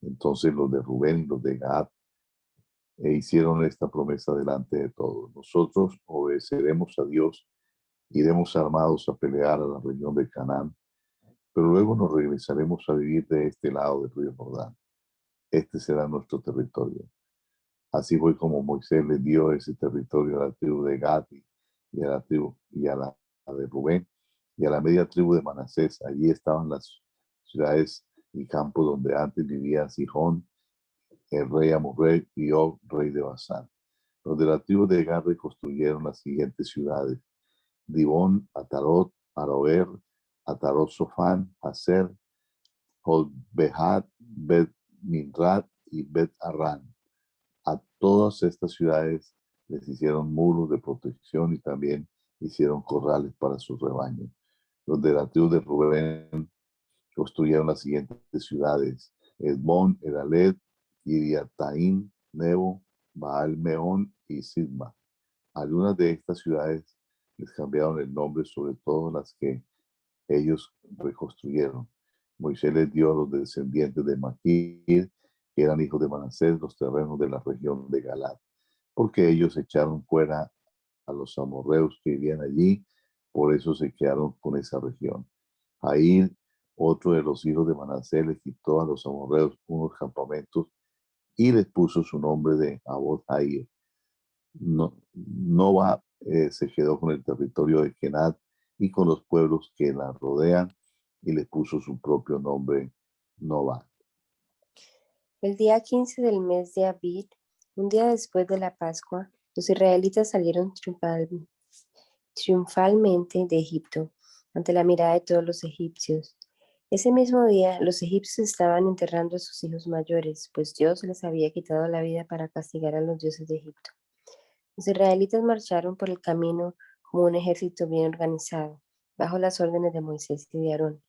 Entonces los de Rubén y los de Gad hicieron esta promesa delante de todos: nosotros obedeceremos a Dios, iremos armados a pelear a la región de Canaán, pero luego nos regresaremos a vivir de este lado del río Jordán. Este será nuestro territorio. Así fue como Moisés le dio ese territorio a la tribu de Gad y a la tribu y a la de Rubén y a la media tribu de Manasés. Allí estaban las ciudades y campos donde antes vivía Sihón, el rey Amorrey, y Og, rey de Basán. Los de la tribu de Gad reconstruyeron las siguientes ciudades: Dibón, Atarot, Aroer, Atarot Sofán, Hazer, Jotbehat, Bet Minrat y Bet Arán. A todas estas ciudades les hicieron muros de protección y también hicieron corrales para sus rebaños. Los de la tribu de Rubén construyeron las siguientes ciudades: Esbón, Eralet, Kiriataim, Nebo, Baal-Meón y Sidma. Algunas de estas ciudades les cambiaron el nombre, sobre todo las que ellos reconstruyeron. Moisés les dio a los descendientes de Maquir, que eran hijos de Manasés, los terrenos de la región de Galaad, porque ellos echaron fuera a los amorreos que vivían allí, por eso se quedaron con esa región. Jair, otro de los hijos de Manasés, les quitó a los amorreos unos campamentos y les puso su nombre de Abot Jair. Nova se quedó con el territorio de Kenat y con los pueblos que la rodean, y les puso su propio nombre, Nova. El día 15 del mes de Abib, un día después de la Pascua, los israelitas salieron triunfalmente de Egipto, ante la mirada de todos los egipcios. Ese mismo día, los egipcios estaban enterrando a sus hijos mayores, pues Dios les había quitado la vida para castigar a los dioses de Egipto. Los israelitas marcharon por el camino como un ejército bien organizado, bajo las órdenes de Moisés y de Aarón.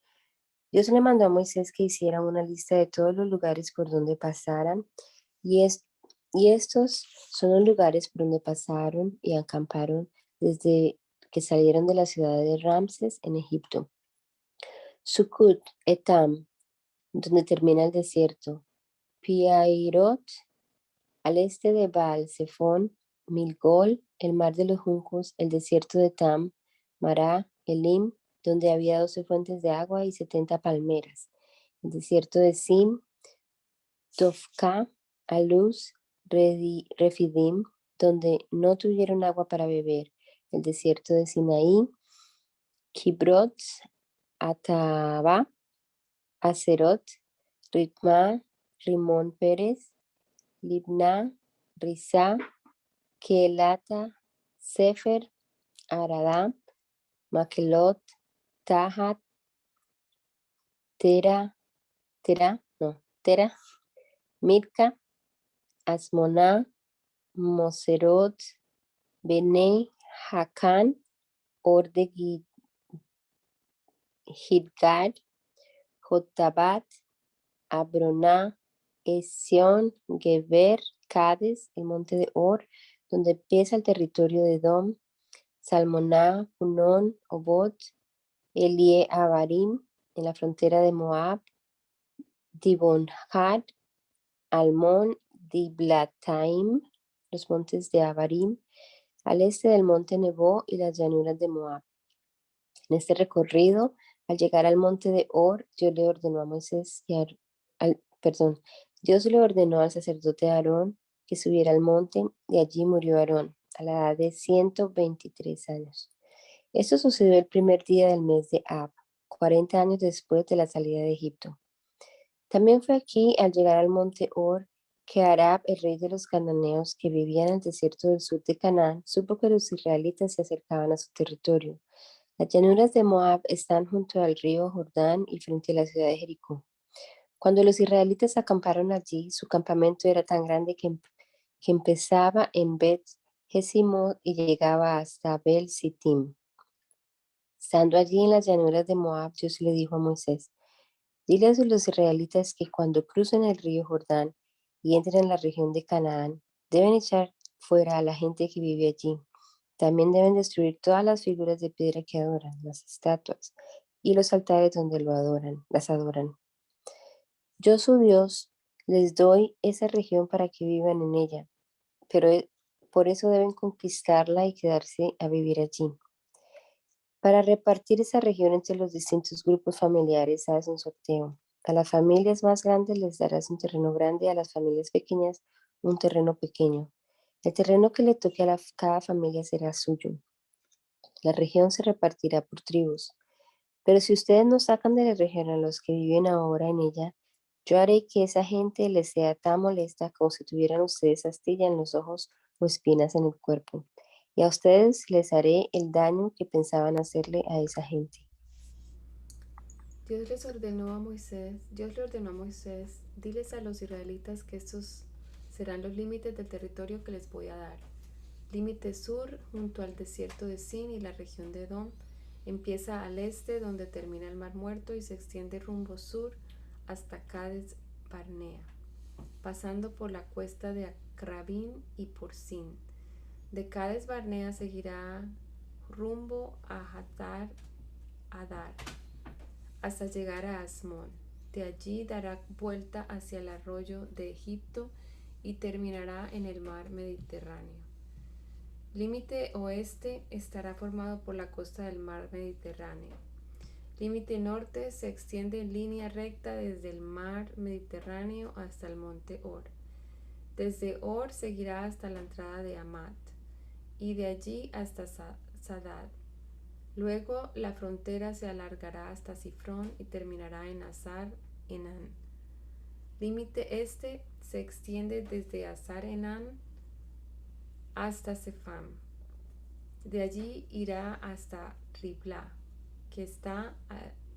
Dios le mandó a Moisés que hiciera una lista de todos los lugares por donde pasaran, y estos son los lugares por donde pasaron y acamparon desde que salieron de la ciudad de Ramses en Egipto: Sucot, Etam, donde termina el desierto; Piairot, al este de Baal Zephón; Milgol, el mar de los juncos; el desierto de Tam; Mará, Elim, donde había 12 fuentes de agua y 70 palmeras; el desierto de Sin; Dofka, Aluz, Refidim, donde no tuvieron agua para beber, el desierto de Sinaí, Kibrot, Ataba, Acerot, Ritma, Rimón Pérez, Libna, Risa, Kelata, Sefer, Arada, Makelot, Tahat, Tera, Mirka, Asmona, Moserot, Bene, Hakan, Orde Gidgad, Jotabat, Abrona, Esion, Geber, Cades, el monte de Or, donde empieza el territorio de Edom, Salmoná, Punón, Obot, Elie Abarim, en la frontera de Moab, Dibonhad, Almón, Diblataim, los montes de Abarim, al este del monte Nebo y las llanuras de Moab. En este recorrido, al llegar al monte de Or, Dios le ordenó a Moisés Dios le ordenó al sacerdote Aarón que subiera al monte, y allí murió Aarón a la edad de 123 años. Esto sucedió el primer día del mes de Ab, 40 años después de la salida de Egipto. También fue aquí, al llegar al monte Or, que Arab, el rey de los cananeos que vivía en el desierto del sur de Canaán, supo que los israelitas se acercaban a su territorio. Las llanuras de Moab están junto al río Jordán y frente a la ciudad de Jericó. Cuando los israelitas acamparon allí, su campamento era tan grande que empezaba en Bet-Jesimot y llegaba hasta Bel-Sittim. Estando allí en las llanuras de Moab, Dios le dijo a Moisés: dile a los israelitas que cuando crucen el río Jordán y entren en la región de Canaán, deben echar fuera a la gente que vive allí. También deben destruir todas las figuras de piedra que adoran, las estatuas y los altares donde las adoran. Yo, su Dios, les doy esa región para que vivan en ella, pero por eso deben conquistarla y quedarse a vivir allí. Para repartir esa región entre los distintos grupos familiares, haz un sorteo. A las familias más grandes les darás un terreno grande, a las familias pequeñas un terreno pequeño. El terreno que le toque a cada familia será suyo. La región se repartirá por tribus. Pero si ustedes no sacan de la región a los que viven ahora en ella, yo haré que esa gente les sea tan molesta como si tuvieran ustedes astilla en los ojos o espinas en el cuerpo. Y a ustedes les haré el daño que pensaban hacerle a esa gente. Dios le ordenó a Moisés, diles a los israelitas que estos serán los límites del territorio que les voy a dar. Límite sur, junto al desierto de Sin y la región de Edom, empieza al este donde termina el Mar Muerto y se extiende rumbo sur hasta Cades Barnea, pasando por la cuesta de Acrabín y por Sin. De Cades Barnea seguirá rumbo a Hadar Adar hasta llegar a Asmón. De allí dará vuelta hacia el arroyo de Egipto y terminará en el mar Mediterráneo. Límite oeste estará formado por la costa del mar Mediterráneo. Límite norte se extiende en línea recta desde el mar Mediterráneo hasta el monte Or. Desde Or seguirá hasta la entrada de Hamat y de allí hasta Sadad. Luego la frontera se alargará hasta Sifrón y terminará en Hazar Enán. Límite este se extiende desde Hazar Enán hasta Sefam. De allí irá hasta Ribla, que está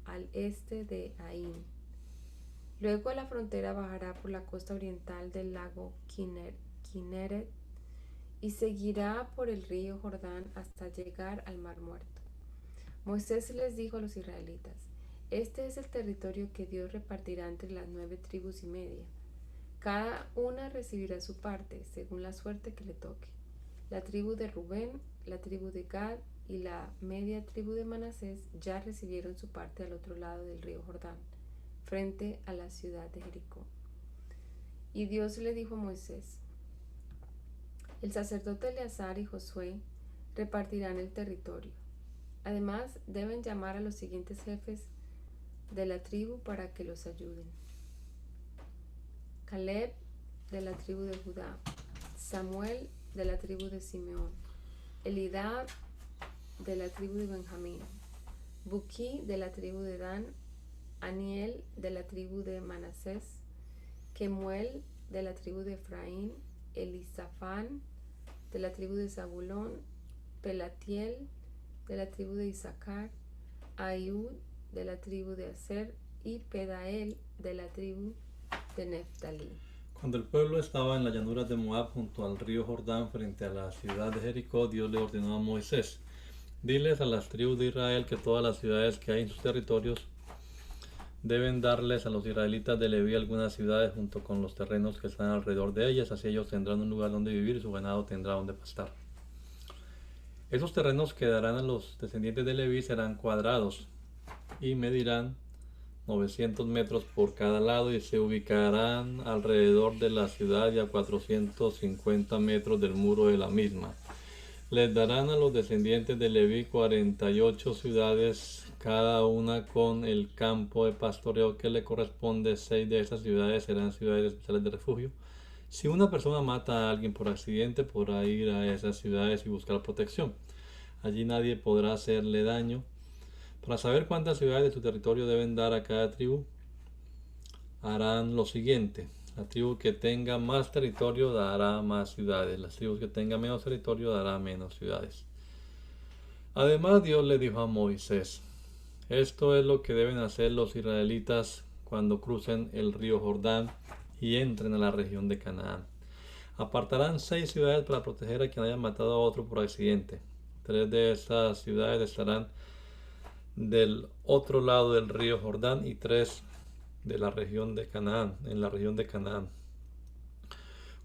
al este de Ain. Luego la frontera bajará por la costa oriental del lago Kinneret y seguirá por el río Jordán hasta llegar al Mar Muerto. Moisés les dijo a los israelitas: este es el territorio que Dios repartirá entre las 9 tribus y media. Cada una recibirá su parte, según la suerte que le toque. La tribu de Rubén, la tribu de Gad y la media tribu de Manasés ya recibieron su parte al otro lado del río Jordán, frente a la ciudad de Jericó. Y Dios le dijo a Moisés: el sacerdote Eleazar y Josué repartirán el territorio. Además, deben llamar a los siguientes jefes de la tribu para que los ayuden. Caleb de la tribu de Judá, Samuel de la tribu de Simeón, Elidab de la tribu de Benjamín, Buquí de la tribu de Dan, Aniel de la tribu de Manasés, Kemuel de la tribu de Efraín, Elisafán de la tribu de Zabulón, Pelatiel de la tribu de Isaacar, Ahíud de la tribu de Aser y Pedael de la tribu de Neftalí. Cuando el pueblo estaba en las llanuras de Moab junto al río Jordán frente a la ciudad de Jericó, Dios le ordenó a Moisés: diles a las tribus de Israel que todas las ciudades que hay en sus territorios deben darles a los israelitas de Leví algunas ciudades junto con los terrenos que están alrededor de ellas, así ellos tendrán un lugar donde vivir y su ganado tendrá donde pastar. Esos terrenos que darán a los descendientes de Leví serán cuadrados y medirán 900 metros por cada lado y se ubicarán alrededor de la ciudad y a 450 metros del muro de la misma. Les darán a los descendientes de Leví 48 ciudades, cada una con el campo de pastoreo que le corresponde. 6 de esas ciudades serán ciudades especiales de refugio. Si una persona mata a alguien por accidente, podrá ir a esas ciudades y buscar protección. Allí nadie podrá hacerle daño. Para saber cuántas ciudades de su territorio deben dar a cada tribu, harán lo siguiente: la tribu que tenga más territorio dará más ciudades, las tribus que tengan menos territorio dará menos ciudades. Además, Dios le dijo a Moisés: esto es lo que deben hacer los israelitas cuando crucen el río Jordán y entren a la región de Canaán. Apartarán 6 ciudades para proteger a quien haya matado a otro por accidente. 3 de esas ciudades estarán del otro lado del río Jordán y 3 de la región de Canaán, en la región de Canaán.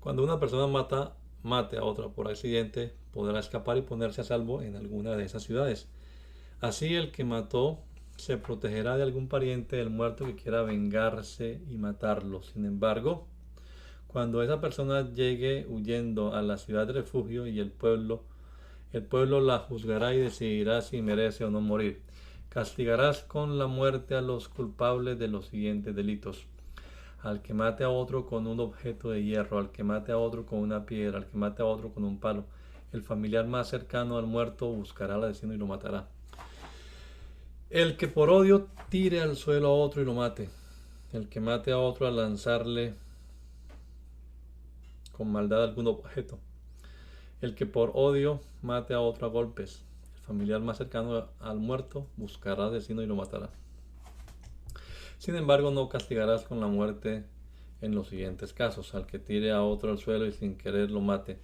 Cuando una persona mate a otra por accidente, podrá escapar y ponerse a salvo en alguna de esas ciudades. Así el que mató se protegerá de algún pariente del muerto que quiera vengarse y matarlo. Sin embargo, cuando esa persona llegue huyendo a la ciudad de refugio y el pueblo la juzgará y decidirá si merece o no morir. Castigarás con la muerte a los culpables de los siguientes delitos: al que mate a otro con un objeto de hierro, al que mate a otro con una piedra, al que mate a otro con un palo. El familiar más cercano al muerto buscará al asesino y lo matará. El que por odio tire al suelo a otro y lo mate. El que mate a otro al lanzarle con maldad algún objeto. El que por odio mate a otro a golpes. El familiar más cercano al muerto buscará al asesino y lo matará. Sin embargo, no castigarás con la muerte en los siguientes casos: al que tire a otro al suelo y sin querer lo mate,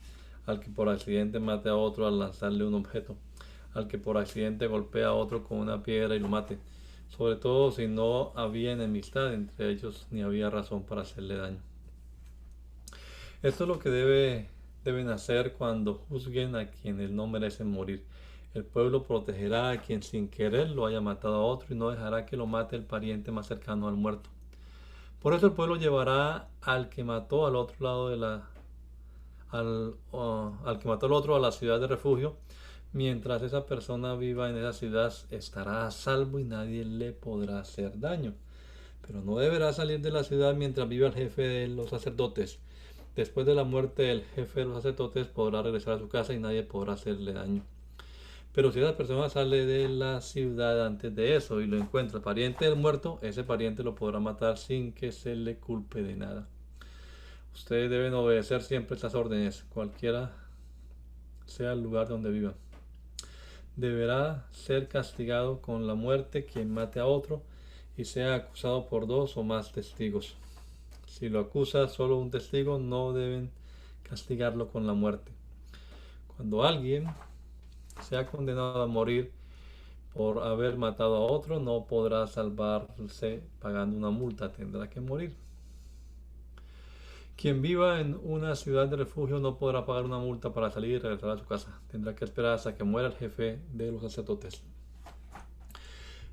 al que por accidente mate a otro al lanzarle un objeto, al que por accidente golpea a otro con una piedra y lo mate, sobre todo si no había enemistad entre ellos ni había razón para hacerle daño. Esto es lo que deben hacer cuando juzguen a quienes no merecen morir. El pueblo protegerá a quien sin querer lo haya matado a otro y no dejará que lo mate el pariente más cercano al muerto. Por eso el pueblo llevará al que mató al otro lado al que mató al otro a la ciudad de refugio. Mientras esa persona viva en esa ciudad, estará a salvo y nadie le podrá hacer daño. Pero no deberá salir de la ciudad mientras viva el jefe de los sacerdotes. Después de la muerte del jefe de los sacerdotes, podrá regresar a su casa y nadie podrá hacerle daño. Pero si esa persona sale de la ciudad antes de eso y lo encuentra el pariente del muerto, ese pariente lo podrá matar sin que se le culpe de nada. Ustedes deben obedecer siempre estas órdenes, cualquiera sea el lugar donde vivan. Deberá ser castigado con la muerte quien mate a otro y sea acusado por 2 o más testigos. Si lo acusa solo un testigo, no deben castigarlo con la muerte. Cuando alguien sea condenado a morir por haber matado a otro, no podrá salvarse pagando una multa, tendrá que morir. Quien viva en una ciudad de refugio no podrá pagar una multa para salir y regresar a su casa. Tendrá que esperar hasta que muera el jefe de los sacerdotes.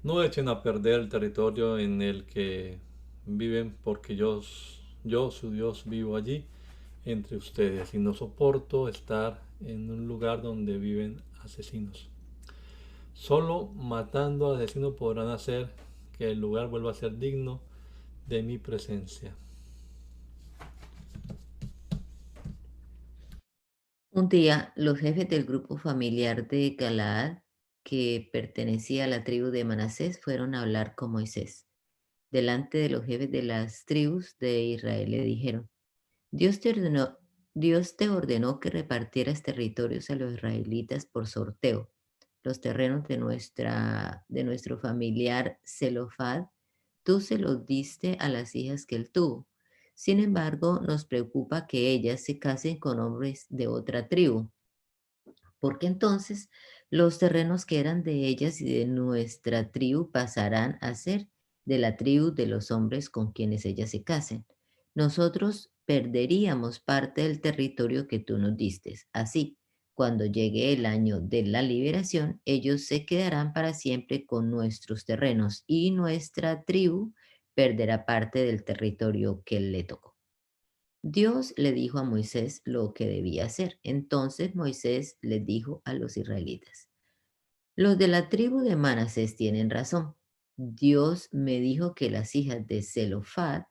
No echen a perder el territorio en el que viven, porque yo, su Dios, vivo allí entre ustedes y no soporto estar en un lugar donde viven asesinos. Solo matando al asesino podrán hacer que el lugar vuelva a ser digno de mi presencia. Un día, los jefes del grupo familiar de Galaad, que pertenecía a la tribu de Manasés, fueron a hablar con Moisés. Delante de los jefes de las tribus de Israel le dijeron, Dios te ordenó que repartieras territorios a los israelitas por sorteo. Los terrenos de nuestro familiar Zelofad, tú se los diste a las hijas que él tuvo. Sin embargo, nos preocupa que ellas se casen con hombres de otra tribu, porque entonces los terrenos que eran de ellas y de nuestra tribu pasarán a ser de la tribu de los hombres con quienes ellas se casen. Nosotros perderíamos parte del territorio que tú nos diste. Así, cuando llegue el año de la liberación, ellos se quedarán para siempre con nuestros terrenos y nuestra tribu perderá parte del territorio que le tocó. Dios le dijo a Moisés lo que debía hacer. Entonces Moisés les dijo a los israelitas, los de la tribu de Manasés tienen razón. Dios me dijo que las hijas de Zelofad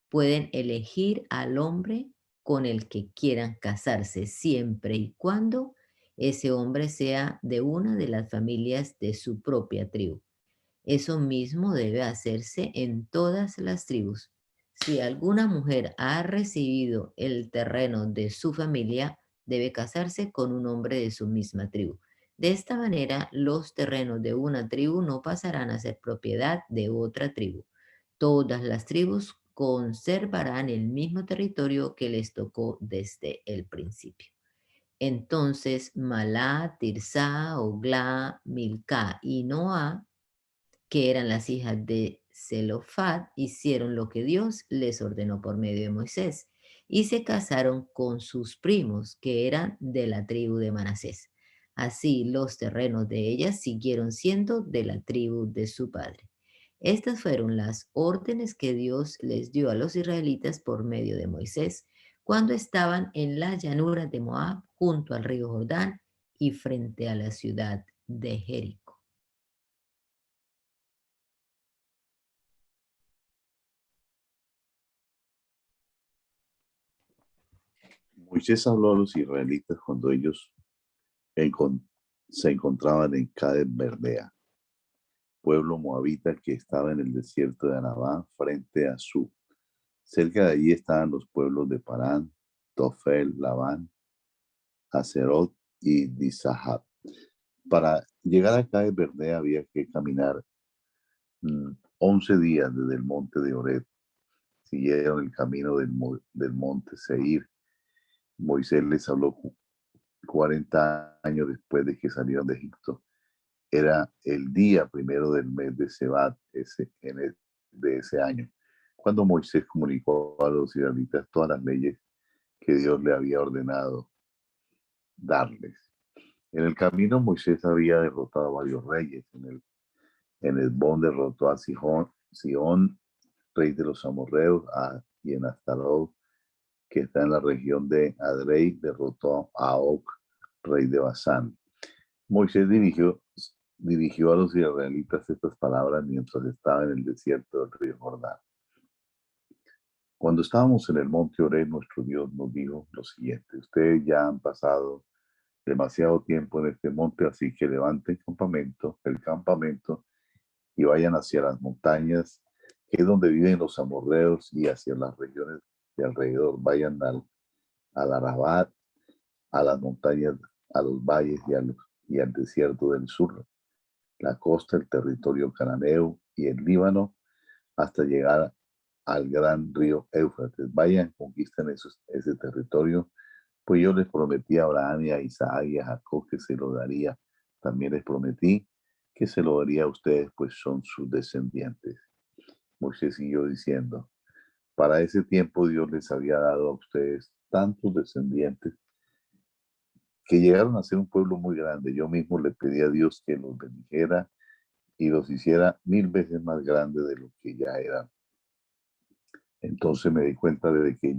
pueden elegir al hombre con el que quieran casarse siempre y cuando ese hombre sea de una de las familias de su propia tribu. Eso mismo debe hacerse en todas las tribus. Si alguna mujer ha recibido el terreno de su familia, debe casarse con un hombre de su misma tribu. De esta manera, los terrenos de una tribu no pasarán a ser propiedad de otra tribu. Todas las tribus conservarán el mismo territorio que les tocó desde el principio. Entonces, Malá, Tirsá, Oglá, Milcá y Noá, que eran las hijas de Zelofad, hicieron lo que Dios les ordenó por medio de Moisés y se casaron con sus primos, que eran de la tribu de Manasés. Así los terrenos de ellas siguieron siendo de la tribu de su padre. Estas fueron las órdenes que Dios les dio a los israelitas por medio de Moisés cuando estaban en las llanuras de Moab, junto al río Jordán y frente a la ciudad de Jericó. Moisés habló a los israelitas cuando ellos se encontraban en Cades Bernea, pueblo moabita que estaba en el desierto de Anabá, frente a Su. Cerca de allí estaban los pueblos de Parán, Tofel, Labán, Haserot y Dizahab. Para llegar a Cades Bernea había que caminar 11 días desde el monte de Horeb. Siguieron el camino del monte Seir. Moisés les habló 40 años después de que salieron de Egipto. Era el día primero del mes de Sebat de ese año, cuando Moisés comunicó a los israelitas todas las leyes que Dios le había ordenado darles. En el camino Moisés había derrotado a varios reyes. En Hesbón derrotó a Sihón, rey de los amorreos, y en Astarot, que está en la región de Adrei, derrotó a Og, rey de Basán. Moisés dirigió a los israelitas estas palabras mientras estaba en el desierto del río Jordán. Cuando estábamos en el monte Horeb, nuestro Dios nos dijo lo siguiente: ustedes ya han pasado demasiado tiempo en este monte, así que levanten el campamento y vayan hacia las montañas, que es donde viven los amorreos, y hacia las regiones de alrededor. Vayan al Arabat, a las montañas, a los valles y al desierto del sur, la costa, el territorio cananeo y el Líbano, hasta llegar al gran río Éufrates. Vayan, conquisten ese territorio, pues yo les prometí a Abraham y a Isaac y a Jacob que se lo daría. También les prometí que se lo daría a ustedes, pues son sus descendientes. Moisés siguió diciendo: para ese tiempo Dios les había dado a ustedes tantos descendientes que llegaron a ser un pueblo muy grande. Yo mismo le pedí a Dios que los bendijera y los hiciera 1000 veces más grandes de lo que ya eran. Entonces me di cuenta de que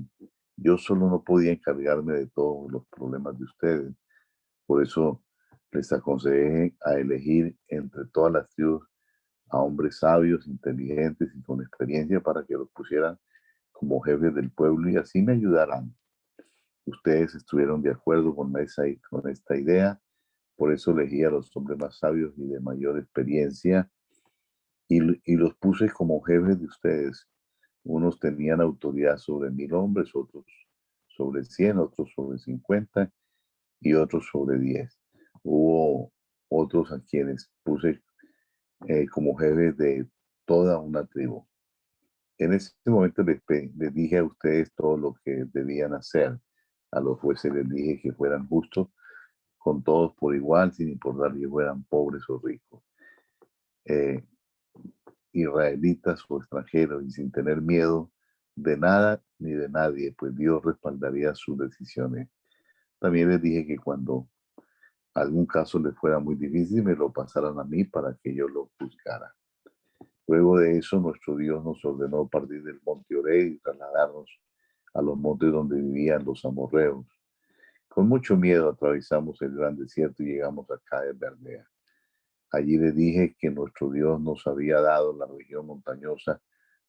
yo solo no podía encargarme de todos los problemas de ustedes. Por eso les aconsejé a elegir entre todas las tribus a hombres sabios, inteligentes y con experiencia para que los pusieran como jefes del pueblo y así me ayudarán. Ustedes estuvieron de acuerdo con esta idea, por eso elegí a los hombres más sabios y de mayor experiencia y los puse como jefes de ustedes. Unos tenían autoridad sobre 1000 hombres, otros sobre 100, otros sobre 50 y otros sobre 10. Hubo otros a quienes puse como jefes de toda una tribu. En ese momento les dije a ustedes todo lo que debían hacer. A los jueces les dije que fueran justos con todos por igual, sin importar que fueran pobres o ricos, israelitas o extranjeros, y sin tener miedo de nada ni de nadie, pues Dios respaldaría sus decisiones. También les dije que cuando algún caso les fuera muy difícil, me lo pasaran a mí para que yo lo juzgara. Luego de eso, nuestro Dios nos ordenó partir del monte Oré y trasladarnos a los montes donde vivían los amorreos. Con mucho miedo atravesamos el gran desierto y llegamos a Cades Barnea. Allí le dije que nuestro Dios nos había dado la región montañosa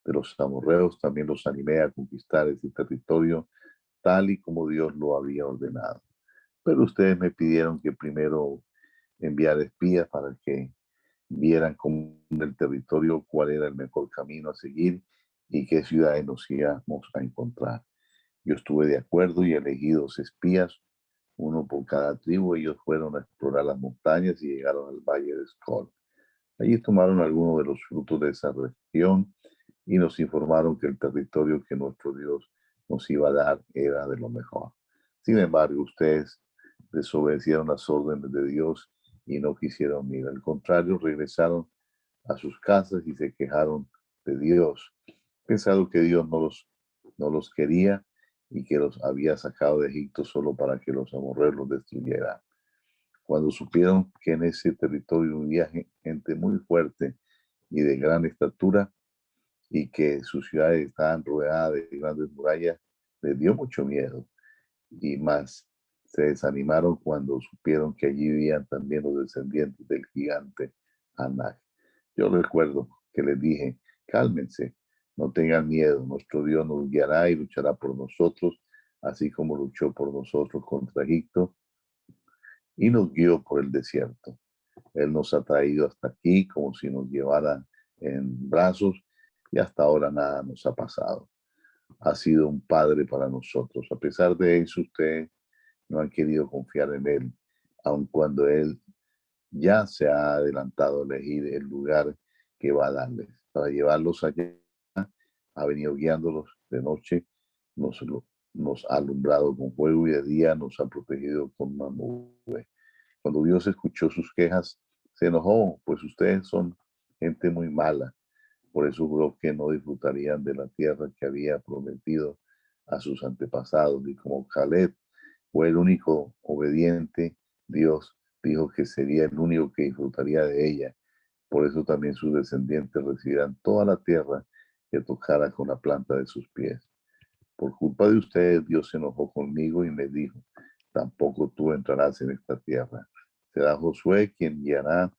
de los amorreos. También los animé a conquistar ese territorio tal y como Dios lo había ordenado. Pero ustedes me pidieron que primero enviara espías para que vieran cómo en el territorio cuál era el mejor camino a seguir y qué ciudades nos íbamos a encontrar. Yo estuve de acuerdo y elegí 2 espías, uno por cada tribu. Ellos fueron a explorar las montañas y llegaron al valle de Escol. Allí tomaron algunos de los frutos de esa región y nos informaron que el territorio que nuestro Dios nos iba a dar era de lo mejor. Sin embargo, ustedes desobedecieron las órdenes de Dios y no quisieron ir. Al contrario, regresaron a sus casas y se quejaron de Dios, pensando que Dios no los quería y que los había sacado de Egipto solo para que los amorreos los destruyeran. Cuando supieron que en ese territorio vivía gente muy fuerte y de gran estatura y que sus ciudades estaban rodeadas de grandes murallas, les dio mucho miedo y más se desanimaron cuando supieron que allí vivían también los descendientes del gigante Anak. Yo recuerdo que les dije, cálmense, no tengan miedo, nuestro Dios nos guiará y luchará por nosotros, así como luchó por nosotros contra Egipto y nos guió por el desierto. Él nos ha traído hasta aquí como si nos llevara en brazos y hasta ahora nada nos ha pasado. Ha sido un padre para nosotros. A pesar de eso, ustedes no han querido confiar en Él, aun cuando Él ya se ha adelantado a elegir el lugar que va a darles. Para llevarlos allá, ha venido guiándolos de noche, nos, nos ha alumbrado con fuego y de día nos ha protegido con una nube. Cuando Dios escuchó sus quejas, se enojó, pues ustedes son gente muy mala. Por eso juró que no disfrutarían de la tierra que había prometido a sus antepasados. Y como Caleb fue el único obediente, Dios dijo que sería el único que disfrutaría de ella. Por eso también sus descendientes recibirán toda la tierra que tocara con la planta de sus pies. Por culpa de ustedes, Dios se enojó conmigo y me dijo, tampoco tú entrarás en esta tierra. Será Josué quien guiará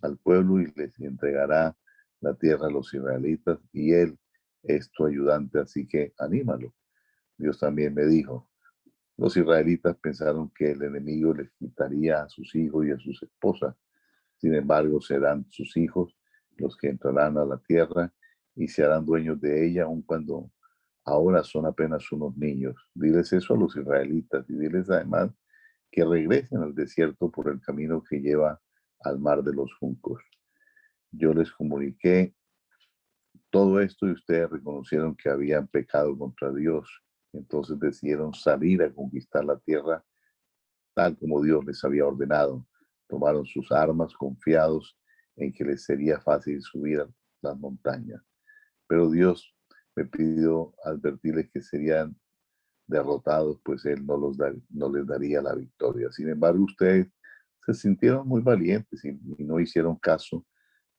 al pueblo y les entregará la tierra a los israelitas, y él es tu ayudante, así que anímalo. Dios también me dijo, los israelitas pensaron que el enemigo les quitaría a sus hijos y a sus esposas. Sin embargo, serán sus hijos los que entrarán a la tierra y se harán dueños de ella, aun cuando ahora son apenas unos niños. Diles eso a los israelitas y diles además que regresen al desierto por el camino que lleva al mar de los juncos. Yo les comuniqué todo esto y ustedes reconocieron que habían pecado contra Dios. Entonces decidieron salir a conquistar la tierra tal como Dios les había ordenado. Tomaron sus armas confiados en que les sería fácil subir a las montañas. Pero Dios me pidió advertirles que serían derrotados, pues Él no les daría la victoria. Sin embargo, ustedes se sintieron muy valientes y no hicieron caso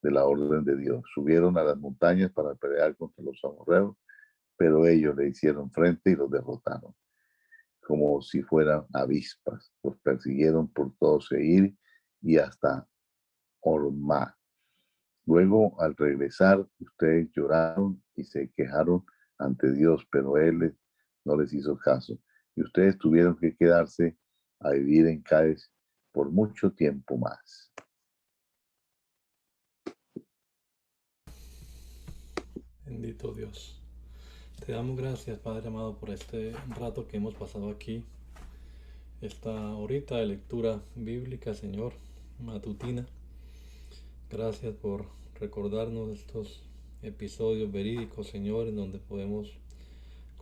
de la orden de Dios. Subieron a las montañas para pelear contra los amorreos, pero ellos le hicieron frente y los derrotaron, como si fueran avispas. Los persiguieron por todo Seir y hasta Hormá. Luego, al regresar, ustedes lloraron y se quejaron ante Dios, pero Él no les hizo caso. y ustedes tuvieron que quedarse a vivir en Cádiz por mucho tiempo más. Bendito Dios. Te damos gracias, Padre amado, por este rato que hemos pasado aquí. Esta horita de lectura bíblica, Señor, matutina. Gracias por recordarnos estos episodios verídicos, Señor, en donde podemos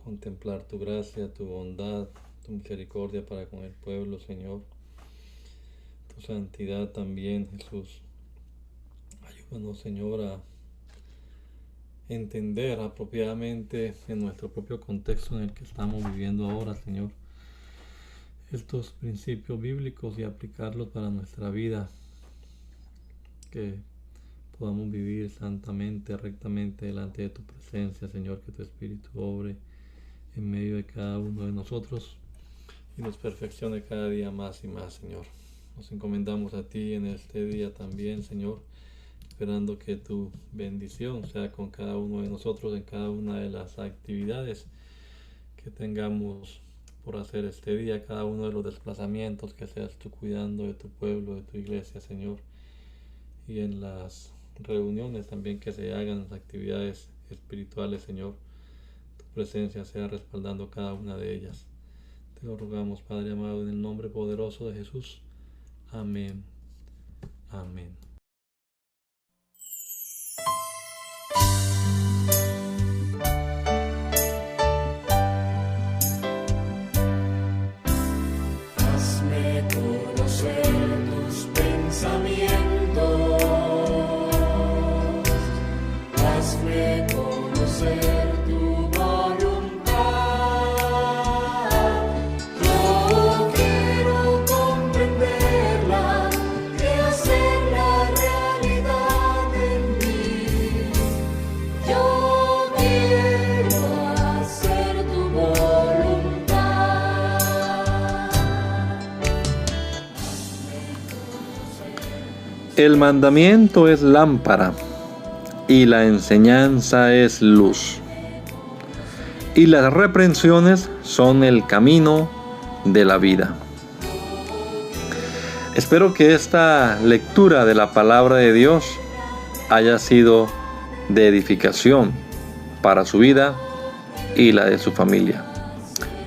contemplar tu gracia, tu bondad, tu misericordia para con el pueblo, Señor. Tu santidad también, Jesús. Ayúdanos, Señor, a entender apropiadamente en nuestro propio contexto en el que estamos viviendo ahora, Señor, estos principios bíblicos y aplicarlos para nuestra vida, que podamos vivir santamente, rectamente delante de tu presencia, Señor, que tu Espíritu obre en medio de cada uno de nosotros y nos perfeccione cada día más y más, Señor. Nos encomendamos a ti en este día también, Señor, esperando que tu bendición sea con cada uno de nosotros en cada una de las actividades que tengamos por hacer este día, cada uno de los desplazamientos que seas tú cuidando de tu pueblo, de tu iglesia, Señor, y en las reuniones también que se hagan, las actividades espirituales, Señor, tu presencia sea respaldando cada una de ellas. Te lo rogamos, Padre amado, en el nombre poderoso de Jesús. Amén. Amén. Hazme conocer tus pensamientos, hazme conocer tu voluntad. Yo quiero comprenderla y hacerla realidad en mí. Yo quiero hacer tu voluntad. El mandamiento es lámpara y la enseñanza es luz. Y las reprensiones son el camino de la vida. Espero que esta lectura de la palabra de Dios haya sido de edificación para su vida y la de su familia.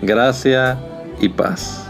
Gracia y paz.